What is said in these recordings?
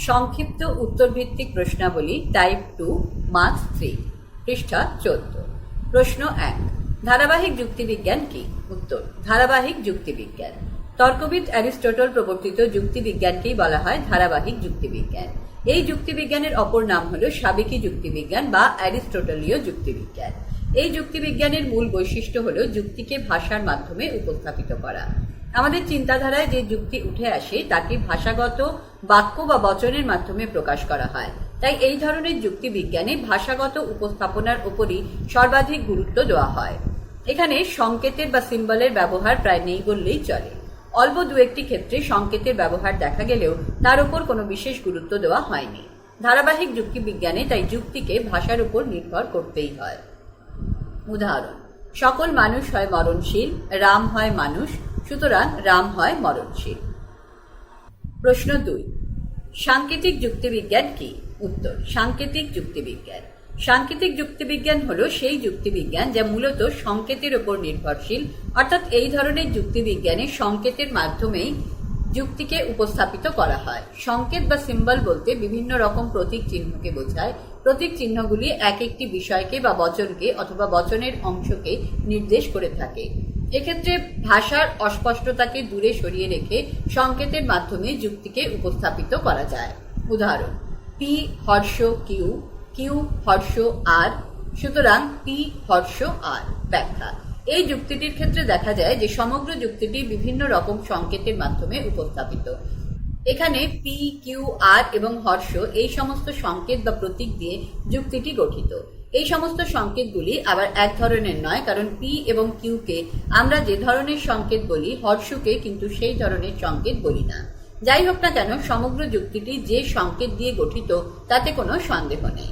সংক্ষিপ্ত উত্তরভিত্তিক প্রশ্নাবলী type 2 marks 3 পৃষ্ঠা 14। প্রশ্ন 1, ধারাবাহিক যুক্তিবিজ্ঞান কি? উত্তর, ধারাবাহিক যুক্তিবিজ্ঞান। তর্কবিদ অ্যারিস্টটল প্রবর্তিত যুক্তিবিজ্ঞানকেই বলা হয় ধারাবাহিক যুক্তিবিজ্ঞান। এই যুক্তিবিজ্ঞানের অপর নাম হল সাবেকি যুক্তিবিজ্ঞান বা অ্যারিস্টটলীয় যুক্তিবিজ্ঞান। এই যুক্তিবিজ্ঞানের মূল বৈশিষ্ট্য হল যুক্তিকে ভাষার মাধ্যমে উপস্থাপিত করা। আমাদের চিন্তাধারায় যে যুক্তি উঠে আসে তাকে ভাষাগত বাক্য বা বচনের মাধ্যমে প্রকাশ করা হয়। তাই এই ধরনের যুক্তিবিজ্ঞানে ভাষাগত উপস্থাপনার উপরই সর্বাধিক গুরুত্ব দেওয়া হয়। এখানে সংকেতের বা সিম্বলের ব্যবহার প্রায় নেই বললেই চলে। অল্প দু একটি ক্ষেত্রে সংকেতের ব্যবহার দেখা গেলেও তার উপর কোনো বিশেষ গুরুত্ব দেওয়া হয়নি। ধারাবাহিক যুক্তিবিজ্ঞানে তাই যুক্তিকে ভাষার উপর নির্ভর করতেই হয়। উদাহরণ, সকল মানুষ হয় মরণশীল, রাম হয় মানুষ, সুতরাং রাম হয় মরণশীল। প্রশ্ন 2, সাংকেতিক যুক্তিবিজ্ঞান কি? উত্তর, সাংকেতিক যুক্তিবিজ্ঞান। সাংকেতিক যুক্তিবিজ্ঞান হল সেই যুক্তিবিজ্ঞান যা মূলত সংকেতের উপর নির্ভরশীল, অর্থাৎ এই ধরনের যুক্তিবিজ্ঞানে সংকেতের মাধ্যমেই যুক্তিকে উপস্থাপিত করা হয়। সংকেত বা সিম্বল বলতে বিভিন্ন রকম প্রতীক চিহ্নকে বোঝায়। প্রতীক চিহ্নগুলি এক একটি বিষয়কে বা বচনকে অথবা বচনের অংশকে নির্দেশ করে থাকে। এক্ষেত্রে ভাষার অস্পষ্টতাকে দূরে সরিয়ে রেখে সংকেতের মাধ্যমে যুক্তিকে উপস্থাপিত করা যায়। উদাহরণ, পি হর্ষ কিউ, কিউ হর্ষ আর, সুতরাং পি হর্ষ আর। ব্যাখ্যা, এই যুক্তিটির ক্ষেত্রে দেখা যায় যে সমগ্র যুক্তিটি বিভিন্ন রকম সংকেতের মাধ্যমে উপস্থাপিত। এখানে পি, কিউ, আর এবং হর্ষ এই সমস্ত সংকেত বা প্রতীক দিয়ে যুক্তিটি গঠিত। এই সমস্ত সংকেতগুলি আবার এক ধরনের নয়, কারণ পি এবং কিউকে আমরা যে ধরনের সংকেত বলি হর্ষকে কিন্তু সেই ধরনের সংকেত বলি না। যাই হোক না কেন, সমগ্র যুক্তিটি যে সংকেত দিয়ে গঠিত তাতে কোনো সন্দেহ নেই।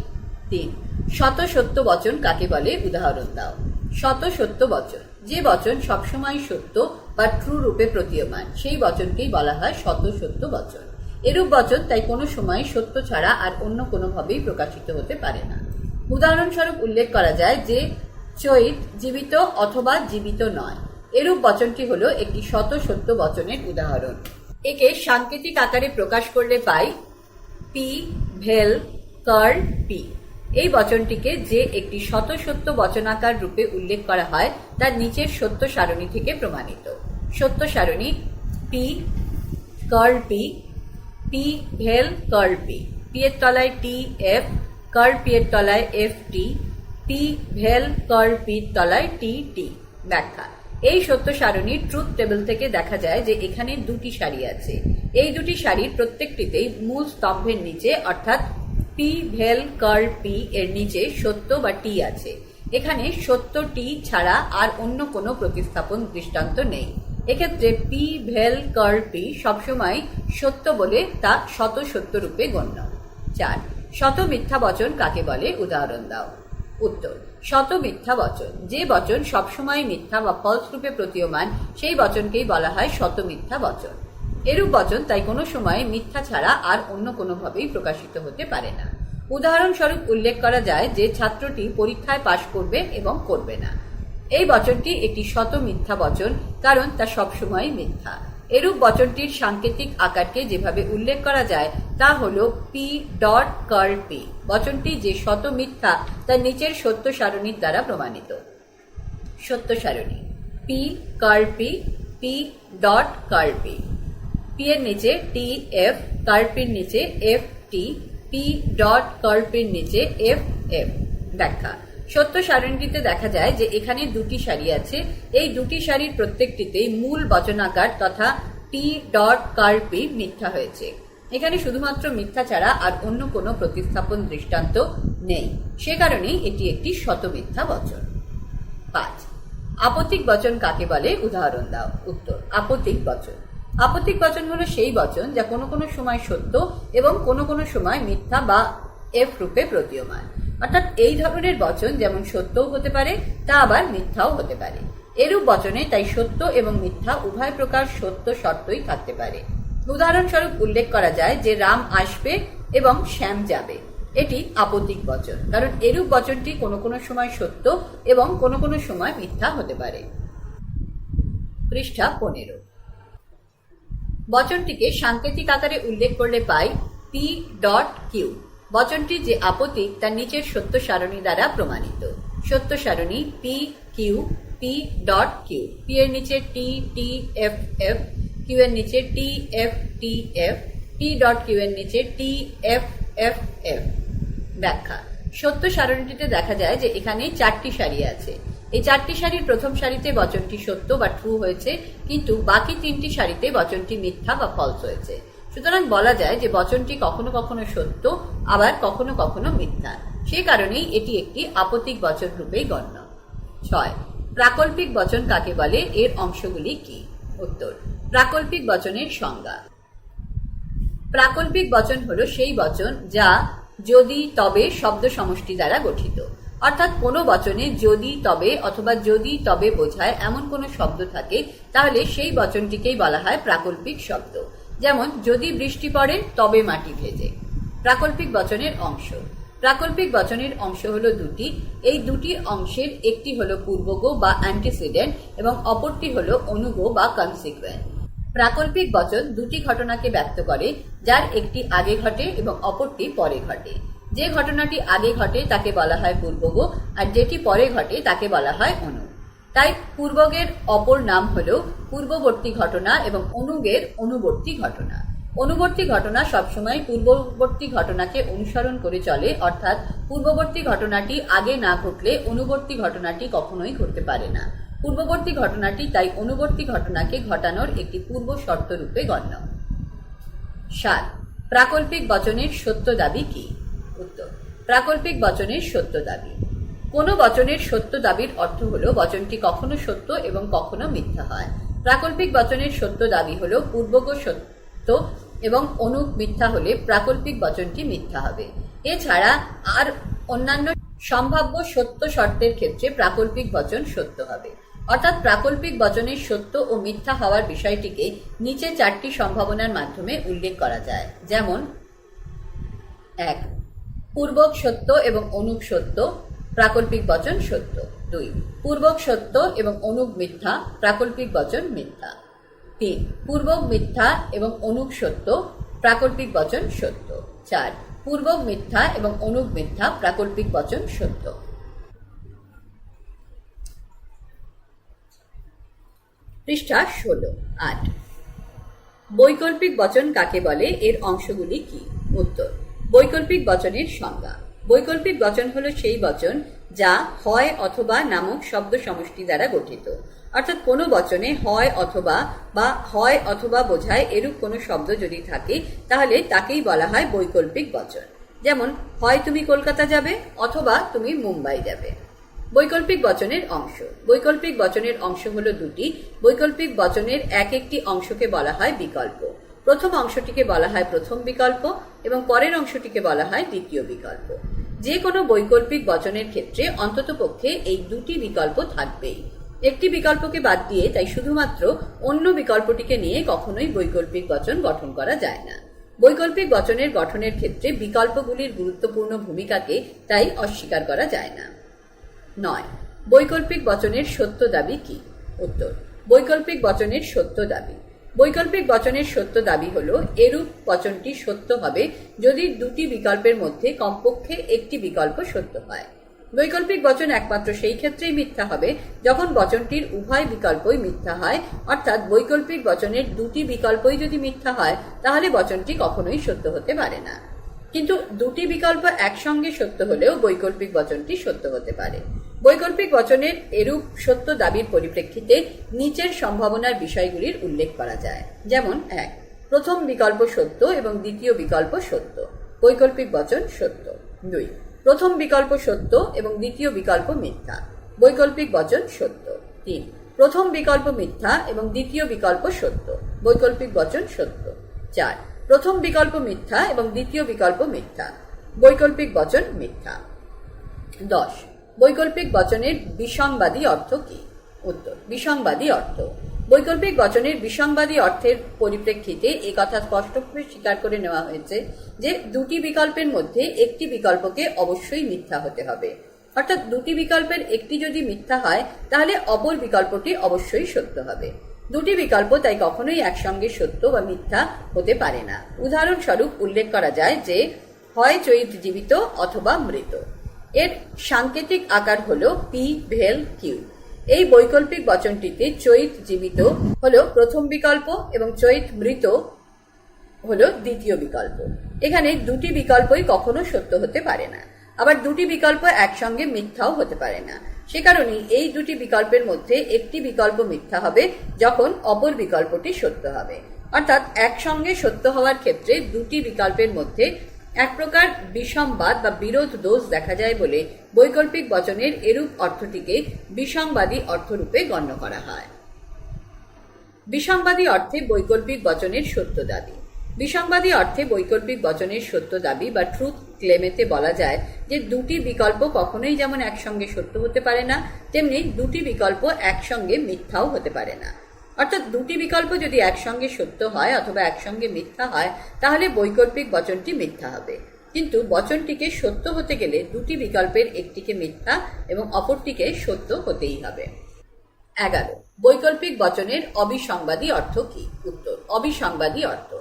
3, শত সত্য বচন কাকে বলে? উদাহরণ দাও। শত সত্য বচন, যে বচন সবসময় সত্য বা ট্রু রূপে প্রতীয়মান, সেই বচনকেই বলা হয় শত সত্য বচন। এরূপ বচন তাই কোনো সময় সত্য ছাড়া আর অন্য কোনোভাবেই প্রকাশিত হতে পারে না। উদাহরণস্বরূপ উল্লেখ করা যায় যে চৈত জীবিত অথবা জীবিত নয়। এরূপ বচনটি হলো একটি শত সত্য বচনের উদাহরণ। একে সাংকেতিক আকারে প্রকাশ করলে পাই পি ভেল কার পি। এই বচনটিকে যে একটি শত সত্য বচনাকার রূপে উল্লেখ করা হয় তার নিচের সত্য সারণী থেকে প্রমাণিত। সত্য সারণী পি কার পি, পি ভেল কার পি, পি এর তলায় টি এফ, কার পি এর তলায় এফ টি, পি ভেল কার পির তলায় টি টি। ব্যাখ্যা, এই সত্য সারণীর ট্রুথ টেবিল থেকে দেখা যায় যে এখানে দুটি সারি আছে। এই দুটি সারির প্রত্যেকটিতেই মূল স্তম্ভের নিচে অর্থাৎ পি ভেল কার পি এর নিচে সত্য বা টি আছে। এখানে সত্য টি ছাড়া আর অন্য কোনো প্রতিস্থাপন দৃষ্টান্ত নেই। এক্ষেত্রে পি ভেল কার পি সবসময় সত্য বলে তা শত সত্য রূপে গণ্য। 4, শত মিথ্যা বচন কাকে বলে? উদাহরণ দাও। উত্তর, শত মিথ্যা বচন, যে বচন সবসময় মিথ্যা বা ফলস রূপে প্রতীয়মান সেই বচনকেই বলা হয় শত মিথ্যা বচন। এরূপ বচন তাই কোনো সময় মিথ্যা ছাড়া আর অন্য কোনোভাবেই প্রকাশিত হতে পারে না। উদাহরণস্বরূপ উল্লেখ করা যায় যে ছাত্রটি পরীক্ষায় পাশ করবে এবং করবে না। এই বচনটি একটি শত মিথ্যা বচন, কারণ তা সবসময় মিথ্যা। এরূপ বচনটির সাংকেতিক আকারকে যেভাবে উল্লেখ করা যায় তা হল পি ডট কার পি। বচনটি যে শত মিথ্যা তার নিচের সত্য সারণীর দ্বারা প্রমাণিত। সত্য সারণী পি কার পি, পি ডট কার পি, পি এর নিচে টি এফ, কার পির নিচে এফ টি, পি ডট কার পির নিচে এফ এফ। ব্যাখ্যা, সত্য সারণীটিতে দেখা যায় যে এখানে দুটি সারি আছে। এই দুটি সারির প্রত্যেকটিতেই মূল বচনাকার তথা টি ডট কার পি মিথ্যা হয়েছে। এখানে শুধুমাত্র মিথ্যা ছাড়া আর অন্য কোনো প্রতিস্থাপন দৃষ্টান্ত নেই, সে কারণেই এটি একটি শত মিথ্যা বচন। 5, আপত্তিক বচন কাকে বলে? উদাহরণ দাও। উত্তর, আপত্তিক বচন। আপত্তিক বচন হলো সেই বচন যা কোনো কোনো সময় সত্য এবং কোনো কোনো সময় মিথ্যা বা এফ রূপে প্রতীয়মান। অর্থাৎ এই ধরনের বচন যেমন সত্যও হতে পারে তা আবার মিথ্যাও হতে পারে। এরূপ বচনে তাই সত্য এবং মিথ্যা উভয় প্রকার সত্য শর্তই থাকতে পারে। উদাহরণস্বরূপ উল্লেখ করা যায় যে রাম আসবে এবং শ্যাম যাবে। এটি আপত্তিক বচন, কারণ এরূপ বচনটি কোনো কোনো সময় সত্য এবং কোনো কোনো সময় মিথ্যা হতে পারে। পৃষ্ঠা 15, বচনটিকে সাংকেতিক আকারে উল্লেখ করলে পাই পি ডট কিউ। বচনটি যে আপতিক তার নিচের সত্য সারণী দ্বারা প্রমাণিত। সত্য সারণী P Q P dot Q. P এর নিচে T T F F, Q এর নিচে T F T F, P dot Q এর নিচে টি এফ এফ এফ। ব্যাখ্যা। সত্য সারণীটিতে দেখা যায় যে এখানে 4টি সারি আছে। এই 4টি সারির প্রথম সারিতে বচনটি সত্য বা ট্রু হয়েছে, কিন্তু বাকি 3টি সারিতে বচনটি মিথ্যা বা ফলস হয়েছে। সুতরাং বলা যায় যে বচনটি কখনো কখনো সত্য, আবার কখনো কখনো মিথ্যা। সে কারণেই এটি একটি আপতিক বচন রূপেই গণ্য। 6. প্রাকল্পিক বচন কাকে বলে, এর অংশগুলি কি? উত্তর। প্রাকল্পিক বচনের সংজ্ঞা। প্রাকল্পিক বচন হলো সেই বচন যা যদি তবে শব্দ সমষ্টি দ্বারা গঠিত। অর্থাৎ কোনো বচনে যদি তবে অথবা যদি তবে বোঝায় এমন কোনো শব্দ থাকে, তাহলে সেই বচনটিকেই বলা হয় প্রাকল্পিক শব্দ। যেমন যদি বৃষ্টি পড়ে তবে মাটি ভেজে। প্রাকল্পিক বচনের অংশ। প্রাকল্পিক বচনের অংশ হলো দুটি। এই দুটি অংশের একটি হলো পূর্বগো বা অ্যান্টিসিডেন্ট এবং অপরটি হলো অনুগো বা কনসিকুয়েন্ট। প্রাকল্পিক বচন দুটি ঘটনাকে ব্যক্ত করে, যার একটি আগে ঘটে এবং অপরটি পরে ঘটে। যে ঘটনাটি আগে ঘটে তাকে বলা হয় পূর্বগো, আর যেটি পরে ঘটে তাকে বলা হয় অনু। তাই পূর্বগের অপর নাম হলো পূর্ববর্তী ঘটনা এবং অনুগের অনুবর্তী ঘটনা। অনুবর্তী ঘটনা সবসময় পূর্ববর্তী ঘটনাকে অনুসরণ করে চলে, অর্থাৎ পূর্ববর্তী ঘটনাটি আগে না ঘটলে অনুবর্তী ঘটনাটি কখনোই ঘটতে পারে না। পূর্ববর্তী ঘটনাটি তাই অনুবর্তী ঘটনাকে ঘটানোর একটি পূর্ব শর্ত রূপে গণ্য। 7. প্রাকল্পিক বচনের সত্য দাবি কি? উত্তর। প্রাকল্পিক বচনের সত্য দাবি। কোনো বচনের সত্য দাবির অর্থ হলো বচনটি কখনো সত্য এবং কখনো মিথ্যা হয়। প্রাকল্পিক বচনের সত্য দাবি হলো পূর্বগো সত্য এবং অনুগ মিথ্যা হলে প্রাকল্পিক বচনটি মিথ্যা হবে। এছাড়া আর অন্যান্য সম্ভাব্য সত্য শর্তের ক্ষেত্রে প্রাকল্পিক বচন সত্য হবে। অর্থাৎ প্রাকল্পিক বচনের সত্য ও মিথ্যা হওয়ার বিষয়টিকে নিচে 4টি সম্ভাবনার মাধ্যমে উল্লেখ করা যায়। যেমন 1. পূর্বক সত্য এবং অনুগ সত্য, প্রাকল্পিক বচন সত্য। 2. পূর্বক সত্য এবং অনুগ মিথ্যা, প্রাকল্পিক বচন মিথ্যা। 3. পূর্বক মিথ্যা এবং অনুগ সত্য, প্রাকল্পিক বচন সত্য। 4. পূর্বক মিথ্যা এবং অনুগ মিথ্যা, প্রাকল্পিক বচন সত্য। পৃষ্ঠা 16। 8. বৈকল্পিক বচন কাকে বলে, এর অংশগুলি কি? উত্তর। বৈকল্পিক বচনের সংজ্ঞা। বৈকল্পিক বচন হলো সেই বচন যা হয় অথবা নামক শব্দ সমষ্টি দ্বারা গঠিত। অর্থাৎ কোনো বচনে হয় অথবা বা হয় অথবা বোঝায় এরূপ কোনো শব্দ যদি থাকে, তাহলে তাকেই বলা হয় বৈকল্পিক বচন। যেমন হয় তুমি কলকাতা যাবে অথবা তুমি মুম্বাই যাবে। বৈকল্পিক বচনের অংশ। বৈকল্পিক বচনের অংশ হলো দুটি। বৈকল্পিক বচনের এক একটি অংশকে বলা হয় বিকল্প। প্রথম অংশটিকে বলা হয় প্রথম বিকল্প এবং পরের অংশটিকে বলা হয় দ্বিতীয় বিকল্প। যে কোনো বৈকল্পিক বচনের ক্ষেত্রে অন্ততপক্ষে এই দুটি বিকল্প থাকবেই। একটি বিকল্পকে বাদ দিয়ে তাই শুধুমাত্র অন্য বিকল্পটিকে নিয়ে কখনোই বৈকল্পিক বচন গঠন করা যায় না। বৈকল্পিক বচনের গঠনের ক্ষেত্রে বিকল্পগুলির গুরুত্বপূর্ণ ভূমিকাকে তাই অস্বীকার করা যায় না। 9. বৈকল্পিক বচনের সত্য দাবি কি? উত্তর। বৈকল্পিক বচনের সত্য দাবি। বৈকল্পিক বচনের সত্য দাবি হলো এরূপ বচনটি সত্য হবে যদি দুটি বিকল্পের মধ্যে কমপক্ষে একটি বিকল্প সত্য হয়। বৈকল্পিক বচন একমাত্র সেই ক্ষেত্রেই মিথ্যা হবে যখন বচনটির উভয় বিকল্পই মিথ্যা হয়। অর্থাৎ বৈকল্পিক বচনের দুটি বিকল্পই যদি মিথ্যা হয়, তাহলে বচনটি কখনোই সত্য হতে পারে না। কিন্তু দুটি বিকল্প একসঙ্গে সত্য হলেও বৈকল্পিক বচনটি সত্য হতে পারে। বৈকল্পিক বচনের এরূপ সত্য দাবির পরিপ্রেক্ষিতে নিচের সম্ভাবনার বিষয়গুলির উল্লেখ করা যায়। যেমন 1. প্রথম বিকল্প সত্য এবং দ্বিতীয় বিকল্প সত্য, বৈকল্পিক বচন সত্য। 2. প্রথম বিকল্প সত্য এবং দ্বিতীয় বিকল্প মিথ্যা, বৈকল্পিক বচন সত্য। 3. প্রথম বিকল্প মিথ্যা এবং দ্বিতীয় বিকল্প সত্য, বৈকল্পিক বচন সত্য। 4. প্রথম বিকল্প মিথ্যা এবং দ্বিতীয় বিকল্প মিথ্যা, বৈকল্পিক বচন মিথ্যা। 10. বৈকল্পিক বচনের বিসংবাদী অর্থ কি? উত্তর। বিসংবাদী অর্থ। বৈকল্পিক বচনের বিসংবাদী অর্থের পরিপ্রেক্ষিতে একথা স্পষ্টভাবে স্বীকার করে নেওয়া হয়েছে যে দুটি বিকল্পের মধ্যে একটি বিকল্পকে অবশ্যই মিথ্যা হতে হবে। অর্থাৎ দুটি বিকল্পের একটি যদি মিথ্যা হয়, তাহলে অপর বিকল্পটি অবশ্যই সত্য হবে। দুটি বিকল্প তাই কখনোই একসঙ্গে সত্য বা মিথ্যা হতে পারে না। উদাহরণস্বরূপ উল্লেখ করা যায় যে হয় চৈত জীবিত অথবা মৃত। এর সাংকেতিক আকার হলো পি ভেল কিউ। এই বৈকল্পিক বচনটিতে চৈত জীবিত হলো প্রথম বিকল্প এবং চৈত মৃত হলো দ্বিতীয় বিকল্প। এখানে দুটি বিকল্পই কখনো সত্য হতে পারে না, আবার দুটি বিকল্প একসঙ্গে মিথ্যাও হতে পারে না। সে কারণেই এই দুটি বিকল্পের মধ্যে একটি বিকল্প মিথ্যা হবে যখন অপর বিকল্পটি সত্য হবে। অর্থাৎ একসঙ্গে সত্য হওয়ার ক্ষেত্রে দুটি বিকল্পের মধ্যে এক প্রকার বিসংবাদ বা বিরোধ দোষ দেখা যায় বলে বৈকল্পিক বচনের এরূপ অর্থটিকে বিসংবাদী অর্থরূপে গণ্য করা হয়। বিসংবাদী অর্থে বৈকল্পিক বচনের সত্য দাবি। বিসংবাদী অর্থে বৈকল্পিক বচনের সত্য দাবি বা ট্রুথ ক্লেমেতে বলা যায় যে দুটি বিকল্প কখনোই যেমন একসঙ্গে সত্য হতে পারে না, তেমনি দুটি বিকল্প একসঙ্গে মিথ্যাও হতে পারে না। অর্থাৎ দুটি বিকল্প যদি একসঙ্গে সত্য হয় অথবা একসঙ্গে মিথ্যা হয় তাহলে বৈকল্পিক বচনটি মিথ্যা হবে, কিন্তু বচনটিকে সত্য হতে গেলে দুটি বিকল্পের একটিকে মিথ্যা এবং অপরটিকে সত্য হতেই হবে। 11. বৈকল্পিক বচনের অবিসংবাদী অর্থ কি? উত্তর, অবিসংবাদী অর্থ।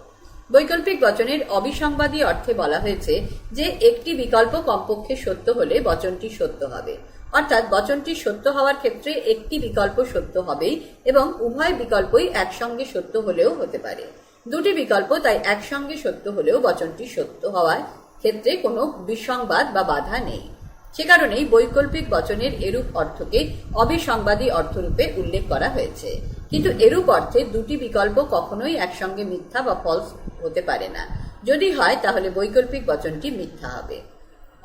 বৈকল্পিক বচনের অবিসংবাদী অর্থে বলা হয়েছে যে একটি বিকল্প কমপক্ষে সত্য হলে বচনটি সত্য হবে। অর্থাৎ বচনটি সত্য হওয়ার ক্ষেত্রে একটি বিকল্প সত্য হবেই এবং উভয় বিকল্পই একসঙ্গে সত্য হলেও হতে পারে। দুটি বিকল্প তাই একসঙ্গে সত্য হলেও বচনটি সত্য হওয়ার ক্ষেত্রে কোনো বিসংবাদ বা বাধা নেই। সে কারণেই বৈকল্পিক বচনের এরূপ অর্থকে অবিসংবাদী অর্থরূপে উল্লেখ করা হয়েছে। কিন্তু এরূপ অর্থে দুটি বিকল্প কখনোই একসঙ্গে মিথ্যা বা ফলস হতে পারে না। যদি হয় তাহলে বৈকল্পিক বচনটি মিথ্যা হবে।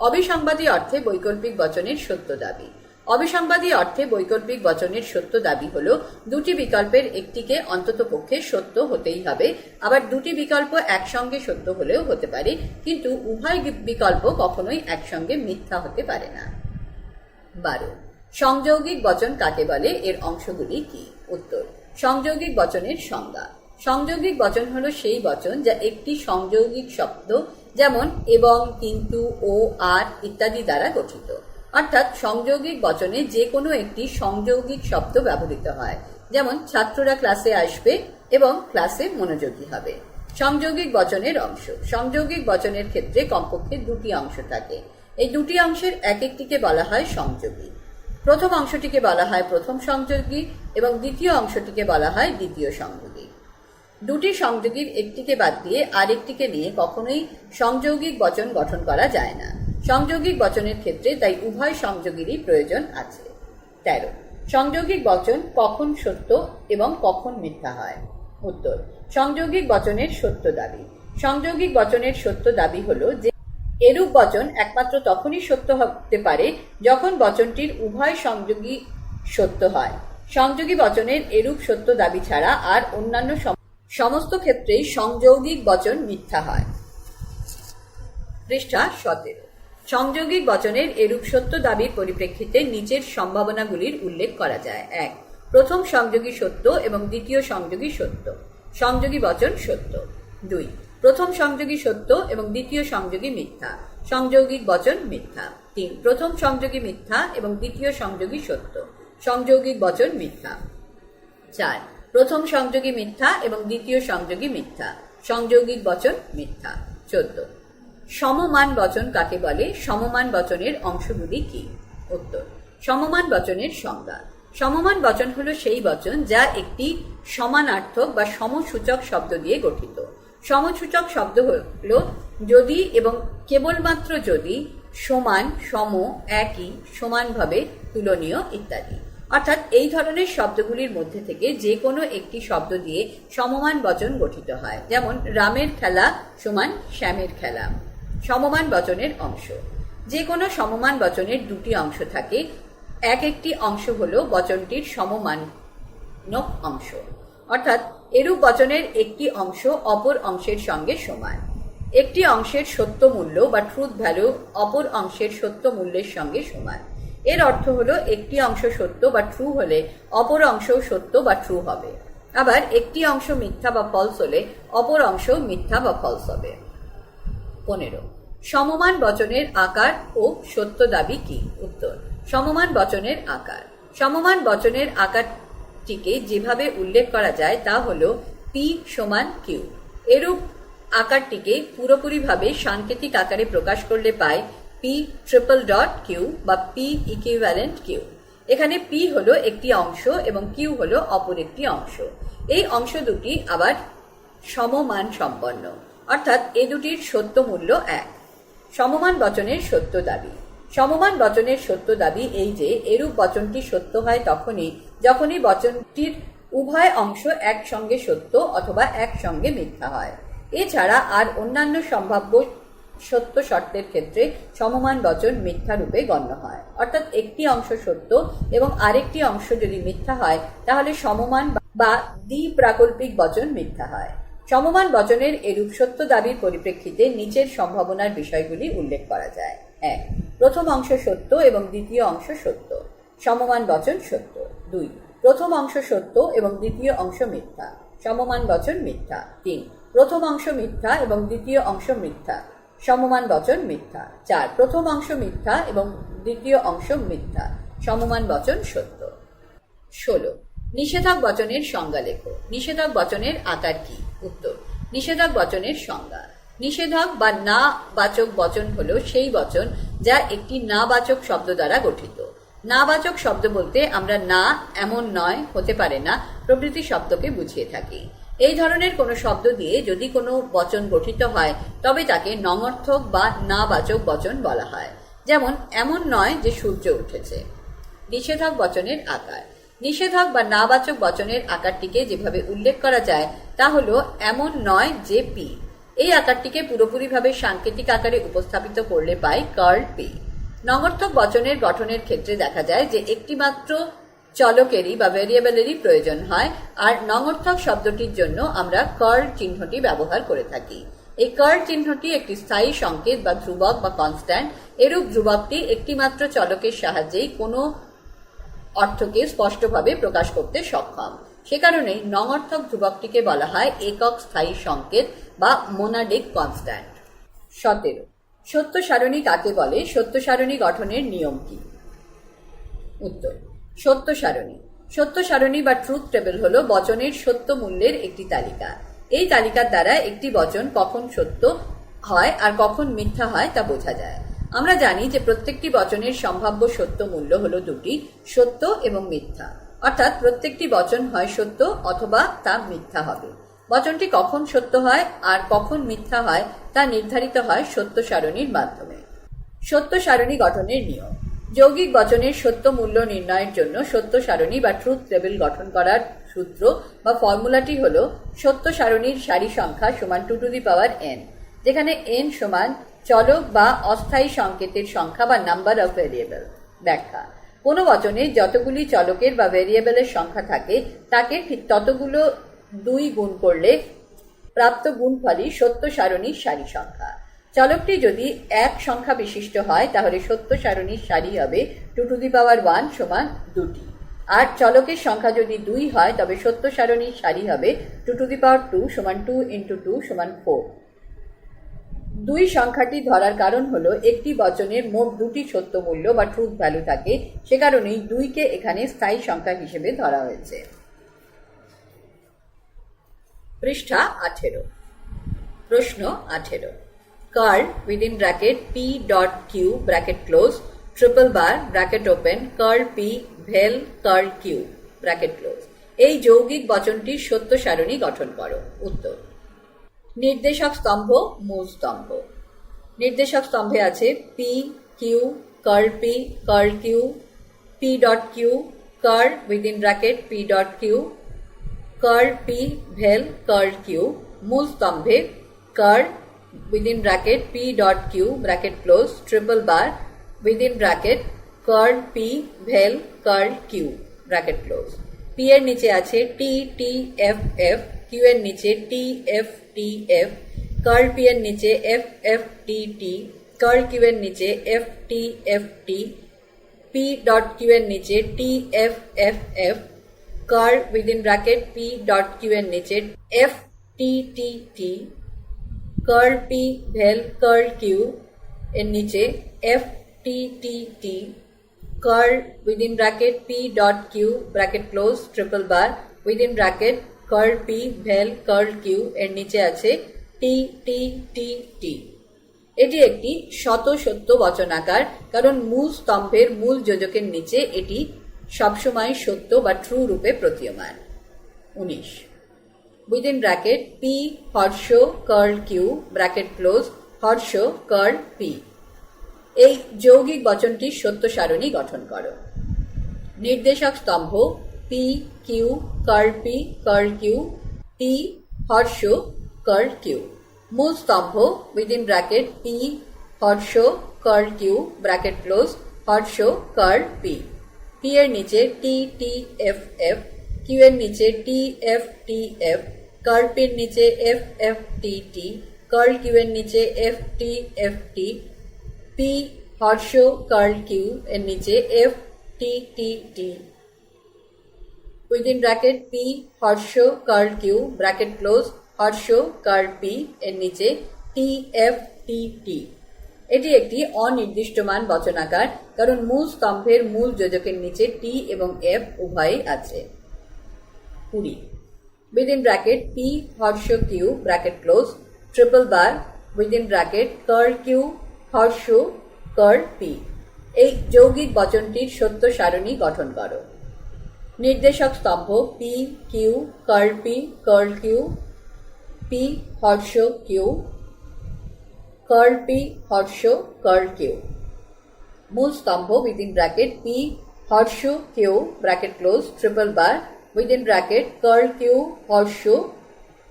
অবিসংবাদী অর্থে বৈকল্পিক বচনের সত্য দাবি। অবিসংবাদী অর্থে বৈকল্পিক বচনের সত্য দাবি হলো দুটি বিকল্পের একটিকে অন্ততপক্ষে সত্য হতেই হবে, আবার দুটি বিকল্প একসঙ্গে সত্য হলেও হতে পারে, কিন্তু উভয় বিকল্প কখনোই একসঙ্গে মিথ্যা হতে পারে না। 12. সংযৌগিক বচন কাকে বলে? এর অংশগুলি কি? উত্তর, সংযৌগিক বচনের সংজ্ঞা। সংযৌগিক বচন হলো সেই বচন যা একটি সংযৌগিক শব্দ যেমন এবং, কিন্তু, ও, আর ইত্যাদি দ্বারা গঠিত। অর্থাৎ সংযৌগিক বচনে যে কোনো একটি সংযৌগিক শব্দ ব্যবহৃত হয়, যেমন ছাত্ররা ক্লাসে আসবে এবং ক্লাসে মনোযোগী হবে। সংযৌগিক বচনের অংশ। সংযৌগিক বচনের ক্ষেত্রে কমপক্ষে দুটি অংশ থাকে। এই দুটি অংশের এক একটিকে বলা হয় সংযোগী। প্রথম অংশটিকে বলা হয় প্রথম সংযোগী এবং দ্বিতীয় অংশটিকে বলা হয় দ্বিতীয় সংযোগী। দুটি সংযোগীর একটিকে বাদ দিয়ে আরেকটিকে নিয়ে কখনোই সংযৌগিক বচন গঠন করা যায় না। সংযৌগিক বচনের ক্ষেত্রে তাই উভয় সংযোগীরই প্রয়োজন আছে। 13. সংযৌগিক বচন কখন সত্য এবং কখন মিথ্যা হয়? উত্তর, সংযৌগিক বচনের সত্য দাবি। সংযৌগিক বচনের সত্য দাবি হলো যে এরূপ বচন একমাত্র তখনই সত্য হতে পারে যখন বচনটির উভয় সংযোগী সত্য হয়। সংযোগী বচনের এরূপ সত্য দাবি ছাড়া আর অন্যান্য সমস্ত ক্ষেত্রেই সংযৌগিক বচন মিথ্যা হয়। পৃষ্ঠা 17. সংযৌগিক বচনের এরূপ সত্য দাবির পরিপ্রেক্ষিতে নিচের সম্ভাবনাগুলির উল্লেখ করা যায়। 1. প্রথম সংযোগী সত্য এবং দ্বিতীয় সংযোগী সত্য। সংযোগী বচন সত্য। 2. প্রথম সংযোগী সত্য এবং দ্বিতীয় সংযোগী মিথ্যা। সংযৌগিক বচন মিথ্যা। 3. প্রথম সংযোগী মিথ্যা এবং দ্বিতীয় সংযোগী সত্য। সংযৌগিক বচন মিথ্যা। 4. প্রথম সংযোগী মিথ্যা এবং দ্বিতীয় সংযোগী মিথ্যা। সংযৌগিক বচন মিথ্যা। 14. সমমান বচন কাকে বলে? সমমান বচনের অংশগুলি কি? উত্তর, সমমান বচনের সংজ্ঞা। সমমান বচন হলো সেই বচন যা একটি সমানার্থক বা সমসূচক শব্দ দিয়ে গঠিত। সমসূচক শব্দ হলো যদি এবং কেবলমাত্র যদি, সমান, সম, একই, সমানভাবে, তুলনীয় ইত্যাদি। অর্থাৎ এই ধরনের শব্দগুলির মধ্যে থেকে যে কোনো একটি শব্দ দিয়ে সমমান বচন গঠিত হয়, যেমন রামের খেলা সমান শ্যামের খেলা। সমমান বচনের অংশ। যে কোনো সমমান বচনের দুটি অংশ থাকে। একটি অংশ হলো বচনটির সমমানক অংশ, অর্থাৎ এরূপ বচনের একটি অংশ অপর অংশের সঙ্গে সমান। একটি অংশের সত্য মূল্য বা ট্রুথ ভ্যালু অপর অংশের সত্য মূল্যের সঙ্গে সমান। এর অর্থ হলো একটি অংশ সত্য বা ট্রু হলে অপর অংশও সত্য বা ট্রু হবে। আবার একটি অংশ মিথ্যা বা ফলস হলে অপর অংশ মিথ্যা বা ফলস হবে। 15. সমমান বচনের আকার ও সত্য দাবি কি? উত্তর, সমমান বচনের আকার। সমমান বচনের আকার আকারটিকে যেভাবে উল্লেখ করা যায় তা হলো পি সমান কিউ। এরূপ আকারটিকে পুরোপুরিভাবে সাংকেতিক আকারে প্রকাশ করলে পাই পি ট্রিপল ডট কিউ বা পি ইকুইভ্যালেন্ট কিউ। এখানে পি হলো একটি অংশ এবং কিউ হলো অপর একটি অংশ। এই অংশ দুটি আবার সমমান সম্পন্ন, অর্থাৎ এ দুটির সত্য মূল্য এক। সমমান বচনের সত্য দাবি। সমমান বচনের সত্য দাবি এই যে এরূপ বচনটি সত্য হয় যখনই বচনটির উভয় অংশ একসঙ্গে সত্য অথবা একসঙ্গে মিথ্যা হয়। এছাড়া আর অন্যান্য সম্ভাব্য সত্য শর্তের ক্ষেত্রে সমমান বচন মিথ্যা রূপে গণ্য হয়। অর্থাৎ একটি অংশ সত্য এবং আরেকটি অংশ যদি মিথ্যা হয় তাহলে সমমান বা দ্বিপ্রাকল্পিক বচন মিথ্যা হয়। সমমান বচনের এরূপ সত্য দাবির পরিপ্রেক্ষিতে নিচের সম্ভাবনার বিষয়গুলি উল্লেখ করা যায়। 1. প্রথম অংশ সত্য এবং দ্বিতীয় অংশ সত্য, সমমান বচন সত্য। 2. প্রথম অংশ সত্য এবং দ্বিতীয় অংশ মিথ্যা, সমমান বচন মিথ্যা। 3. প্রথম অংশ মিথ্যা এবং দ্বিতীয় অংশ মিথ্যা, সমমান বচন মিথ্যা। 4. প্রথম অংশ মিথ্যা এবং দ্বিতীয় অংশ মিথ্যা, সমমান বচন সত্য। 16. নিষেধক বচনের সংজ্ঞা লেখো। নিষেধক বচনের আকার কি? উত্তর, নিষেধক বচনের সংজ্ঞা। নিষেধক বা না বাচক বচন হলো সেই বচন যা একটি না বাচক শব্দ দ্বারা গঠিত। না বাচক শব্দ বলতে আমরা না, এমন নয়, হতে পারে না প্রভৃতি শব্দকে বুঝিয়ে থাকি। এই ধরনের কোনো শব্দ দিয়ে যদি কোনো বচন গঠিত হয় তবে তাকে নঙর্থক বা না বাচক বচন বলা হয়। যেমন, এমন নয় যে সূর্য উঠেছে। নিষেধক বচনের আকার। নিষেধক বা নাবাচক বচনের আকারটিকে যেভাবে উল্লেখ করা যায় তা হলো এমন নয় যে পি। এই আকারটিকে পুরোপুরিভাবে সাংকেতিক আকারে উপস্থাপিত করলে পাই কার্ল পি। নঙর্থক বচনের গঠনের ক্ষেত্রে দেখা যায় যে একটি মাত্র চলকেরই বা ভেরিয়েবলেরই প্রয়োজন হয়, আর নঙর্থক শব্দটির জন্য আমরা কার্ল চিহ্নটি ব্যবহার করে থাকি। এই কার্ল চিহ্নটি একটি স্থায়ী সংকেত বা ধ্রুবক বা কনস্ট্যান্ট। এরূপ ধ্রুবকটি একটি মাত্র চলকের সাহায্যেই কোনো অর্থকে স্পষ্টভাবে প্রকাশ করতে সক্ষম। সে কারণেই নঙর্থক ধ্রুবকটিকে বলা হয় একক স্থায়ী সংকেত বা মোনাডিক কনস্ট্যান্ট। 17. সত্য সারণী কাকে বলে? সত্য সারণী গঠনের নিয়ম কি? উত্তর, সত্য সারণী। সত্য সারণী বা ট্রুথ টেবিল হলো বচনের সত্য মূল্যের একটি তালিকা। এই তালিকার দ্বারা একটি বচন কখন সত্য হয় আর কখন মিথ্যা হয় তা বোঝা যায়। আমরা জানি যে প্রত্যেকটি বচনের সম্ভাব্য সত্য মূল্য হলো দুটি, সত্য এবং মিথ্যা। অর্থাৎ প্রত্যেকটি বচন হয় সত্য অথবা তা মিথ্যা হবে। বচনটি কখন সত্য হয় আর কখন মিথ্যা হয় তা নির্ধারিত হয় সত্য সারণীর মাধ্যমে। সত্য সারণী গঠনের নিয়ম। যৌগিক বচনের সত্য মূল্য নির্ণয়ের জন্য সত্য সারণী বা ট্রুথ টেবিল গঠন করার সূত্র বা ফর্মুলাটি হলো সত্য সারণীর সারি সংখ্যা সমান 2 টু দি পাওয়ার n, যেখানে n সমান চলক বা অস্থায়ী সংকেতের সংখ্যা বা নাম্বার অফ ভেরিয়েবল। ব্যাখ্যা। কোনো বচনে যতগুলি চলকের বা ভেরিয়েবলের সংখ্যা থাকে তাকে ঠিক ততগুলো 2 গুণ করলে প্রাপ্ত গুণফলই সত্য সারণীর সারি সংখ্যা। চলকটি যদি এক সংখ্যা বিশিষ্ট হয় তাহলে সত্য সারণীর সারি হবে 2 টু দি পাওয়ার 1 সমান 2টি। আর চলকের সংখ্যা যদি 2 হয় তবে সত্য সারণীর সারি হবে 2 টু দি পাওয়ার 2 সমান 2 ইন্টু 2 সমান 4। 2 সংখ্যাটি ধরার কারণ হলো একটি বচনের মোট 2টি সত্য মূল্য বা ট্রুথ ভ্যালু থাকে, সে কারণেই 2কে এখানে স্থায়ী সংখ্যা হিসেবে ধরা হয়েছে। পৃষ্ঠা 18। প্রশ্ন 18। Curl within bracket P dot Q bracket close triple bar bracket open curl P ভেল কার্ল কিউ ব্র্যাকেট ক্লোজ এই যৌগিক বচনটির সত্য সারণী গঠন করো। উত্তর, নির্দেশক স্তম্ভ, মূল স্তম্ভ। নির্দেশক স্তম্ভে আছে P Q curl Q, P dot Q curl within bracket P dot Q curl P ভেল কার্ল কিউ। মূল স্তম্ভে curl within bracket p dot q bracket close triple bar within bracket curl p vel curl q bracket close। p এর নিচে আছে t t f f, q এর নিচে t f t f, curl p এর নিচে f f t t, curl q এর নিচে f t f t, p dot q এর নিচে t f f f, curl within bracket p dot q এর নিচে f t t t, curl P भेल curl Q এর নিচে F T T T, curl within bracket P dot Q bracket close triple bar within bracket curl P ভেল curl Q এর নিচে আছে টি T T টি। এটি একটি সত্য বচনাকার, কারণ মূল স্তম্ভের মূল যোজকের নিচে এটি সবসময় সত্য বা ট্রু রূপে প্রতীয়মান। 19 উইদিন ব্র্যাকেট পি হর্ষ কার্ল কিউ ব্র্যাকেট ক্লোজ হর্ষ কার্ল পি। এই যৌগিক বচনটির সত্য সারণী গঠন করো। নির্দেশক স্তম্ভ P Q curl P curl Q P হর্ষ কার্ল কিউ। মূল স্তম্ভ উইদিন ব্র্যাকেট পি হর্ষ কার্ল কিউ ব্র্যাকেট ক্লোজ হর্ষ কার্ল পি। পি এর নিচে T T F F, Q এর নিচে T F T F, curl পির নিচে F F T T, curl Q এর নিচে F T F T, P হর্ষ কার্ল কিউ এর নিচে F T T T. Within bracket P হর্ষ কার্ল কিউ ব্র্যাকেট ক্লোজ হর্ষ কার্ল পি এর নিচে টি এফ টি টি। এটি একটি অনির্দিষ্টমান বচনাকার, কারণ মূল স্তম্ভের মূল যোজকের নিচে টি এবং এফ উভয়ই আছে। 20 উইদিন ব্র্যাকেট পি হর্ষ Q bracket close triple bar within bracket curl Q হর্ষ কার্ল পি। এই যৌগিক বচনটির সত্য সারণী গঠন করো। নির্দেশক স্তম্ভ P Q curl P curl Q P হর্ষ কিউ কার্ল পি হর্ষ কার্ল কিউ। মূল স্তম্ভ উইদিন ব্র্যাকেট পি হর্ষ Q bracket close triple bar within bracket curl Q হর্ষ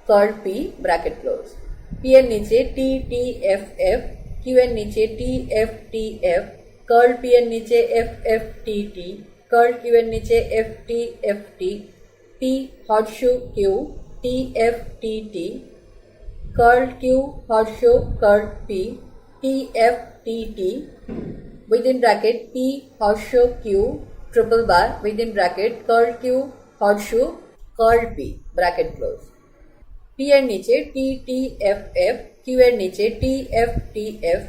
curl P bracket close. P এর নিচে T T F F, Q এর নিচে T F T F, curl P এর নিচে F F T T, curl Q এর নিচে F T F T, P হর্ষ Q T F T T, curl Q হর্ষ curl P T F T T. Within bracket P হর্ষ Q triple bar within bracket curl Q হর্ষ curl P bracket close. P এর নিচে T T F F, Q এর নিচে T F T F,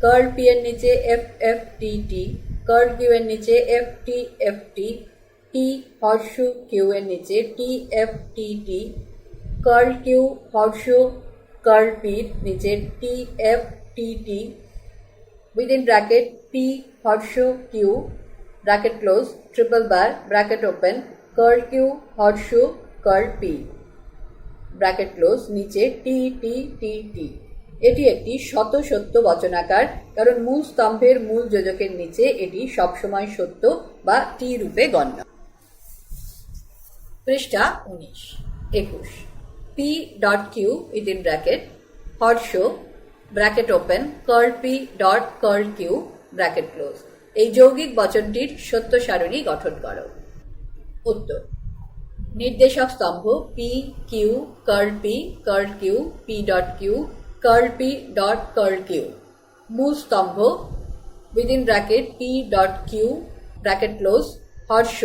curl P এর নিচে F F T T, curl Q এর নিচে F T F T, T হর্ষ কিউ এর নিচে T F T T, curl Q হর্ষ কার্ল পির নিচে T F T T. Within bracket P হর্ষ Q bracket close triple bar bracket open curl Q হর্ষ কার্ল পি ব্র্যাকেট ক্লোজ নিচে T T T টি। এটি একটি সত্য বচনাকার, কারণ মূল স্তম্ভের মূল যোজকের নিচে এটি সবসময় সত্য বা টি রূপে গণ্য। পৃষ্ঠা 19 21 P dot Q within bracket হর্ষ bracket open curl P dot curl Q bracket close. এই যৌগিক বচনটির সত্য সারণী গঠন করো। উত্তর: নির্দেশক স্তম্ভ P Q curl P curl Q P dot Q curl P dot curl Q. মূল স্তম্ভ within bracket P dot Q bracket close হর্ষ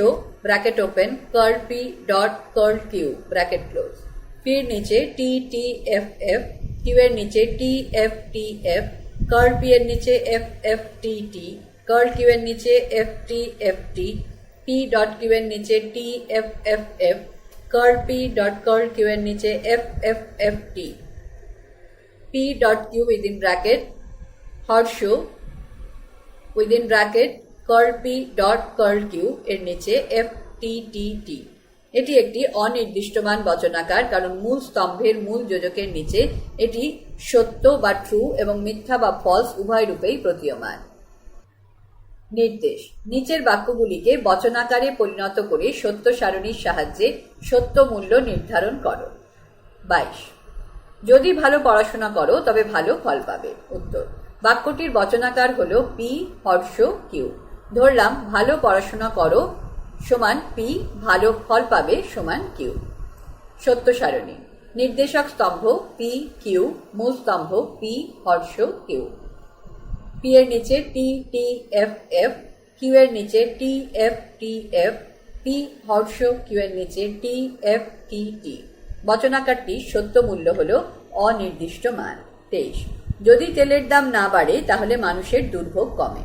bracket open curl P dot curl Q bracket close. পির নিচে T T F F, Q এর নিচে T F T F, curl P এর নিচে F F T T, curl Q এর নিচে F T F T, P dot Q এর নিচে T F F F, curl P dot curl Q এর নিচে F F F T. P dot Q within bracket হর্ষ within bracket curl P dot curl Q এর নিচে F T T টি। এটি একটি অনির্দিষ্টমান বচনাকার, কারণ মূল স্তম্ভের মূল যোজকের নিচে এটি সত্য বা ট্রু এবং মিথ্যা বা ফলস উভয় রূপেই প্রতীয়মান। নির্দেশ: নিচের বাক্যগুলিকে বচনাকারে পরিণত করে সত্য সারণীর সাহায্যে সত্য মূল্য নির্ধারণ করো। 22 যদি ভালো পড়াশোনা করো তবে ভালো ফল পাবে। উত্তর: বাক্যটির বচনাকার হলো পি হর্ষ কিউ। ধরলাম ভালো পড়াশোনা করো সমান পি, ভালো ফল পাবে সমান কিউ। সত্য সারণী: নির্দেশক স্তম্ভ পি কিউ, মূল স্তম্ভ পি হর্ষ কিউ। পি এর নিচে T T F F, Q এর নিচে T F T F, P হর্ষ কিউ এর নিচে টি এফ টি টি। বচনাকারটি সত্য মূল্য হল অনির্দিষ্ট মান। 23 যদি তেলের দাম না বাড়ে তাহলে মানুষের দুর্ভোগ কমে।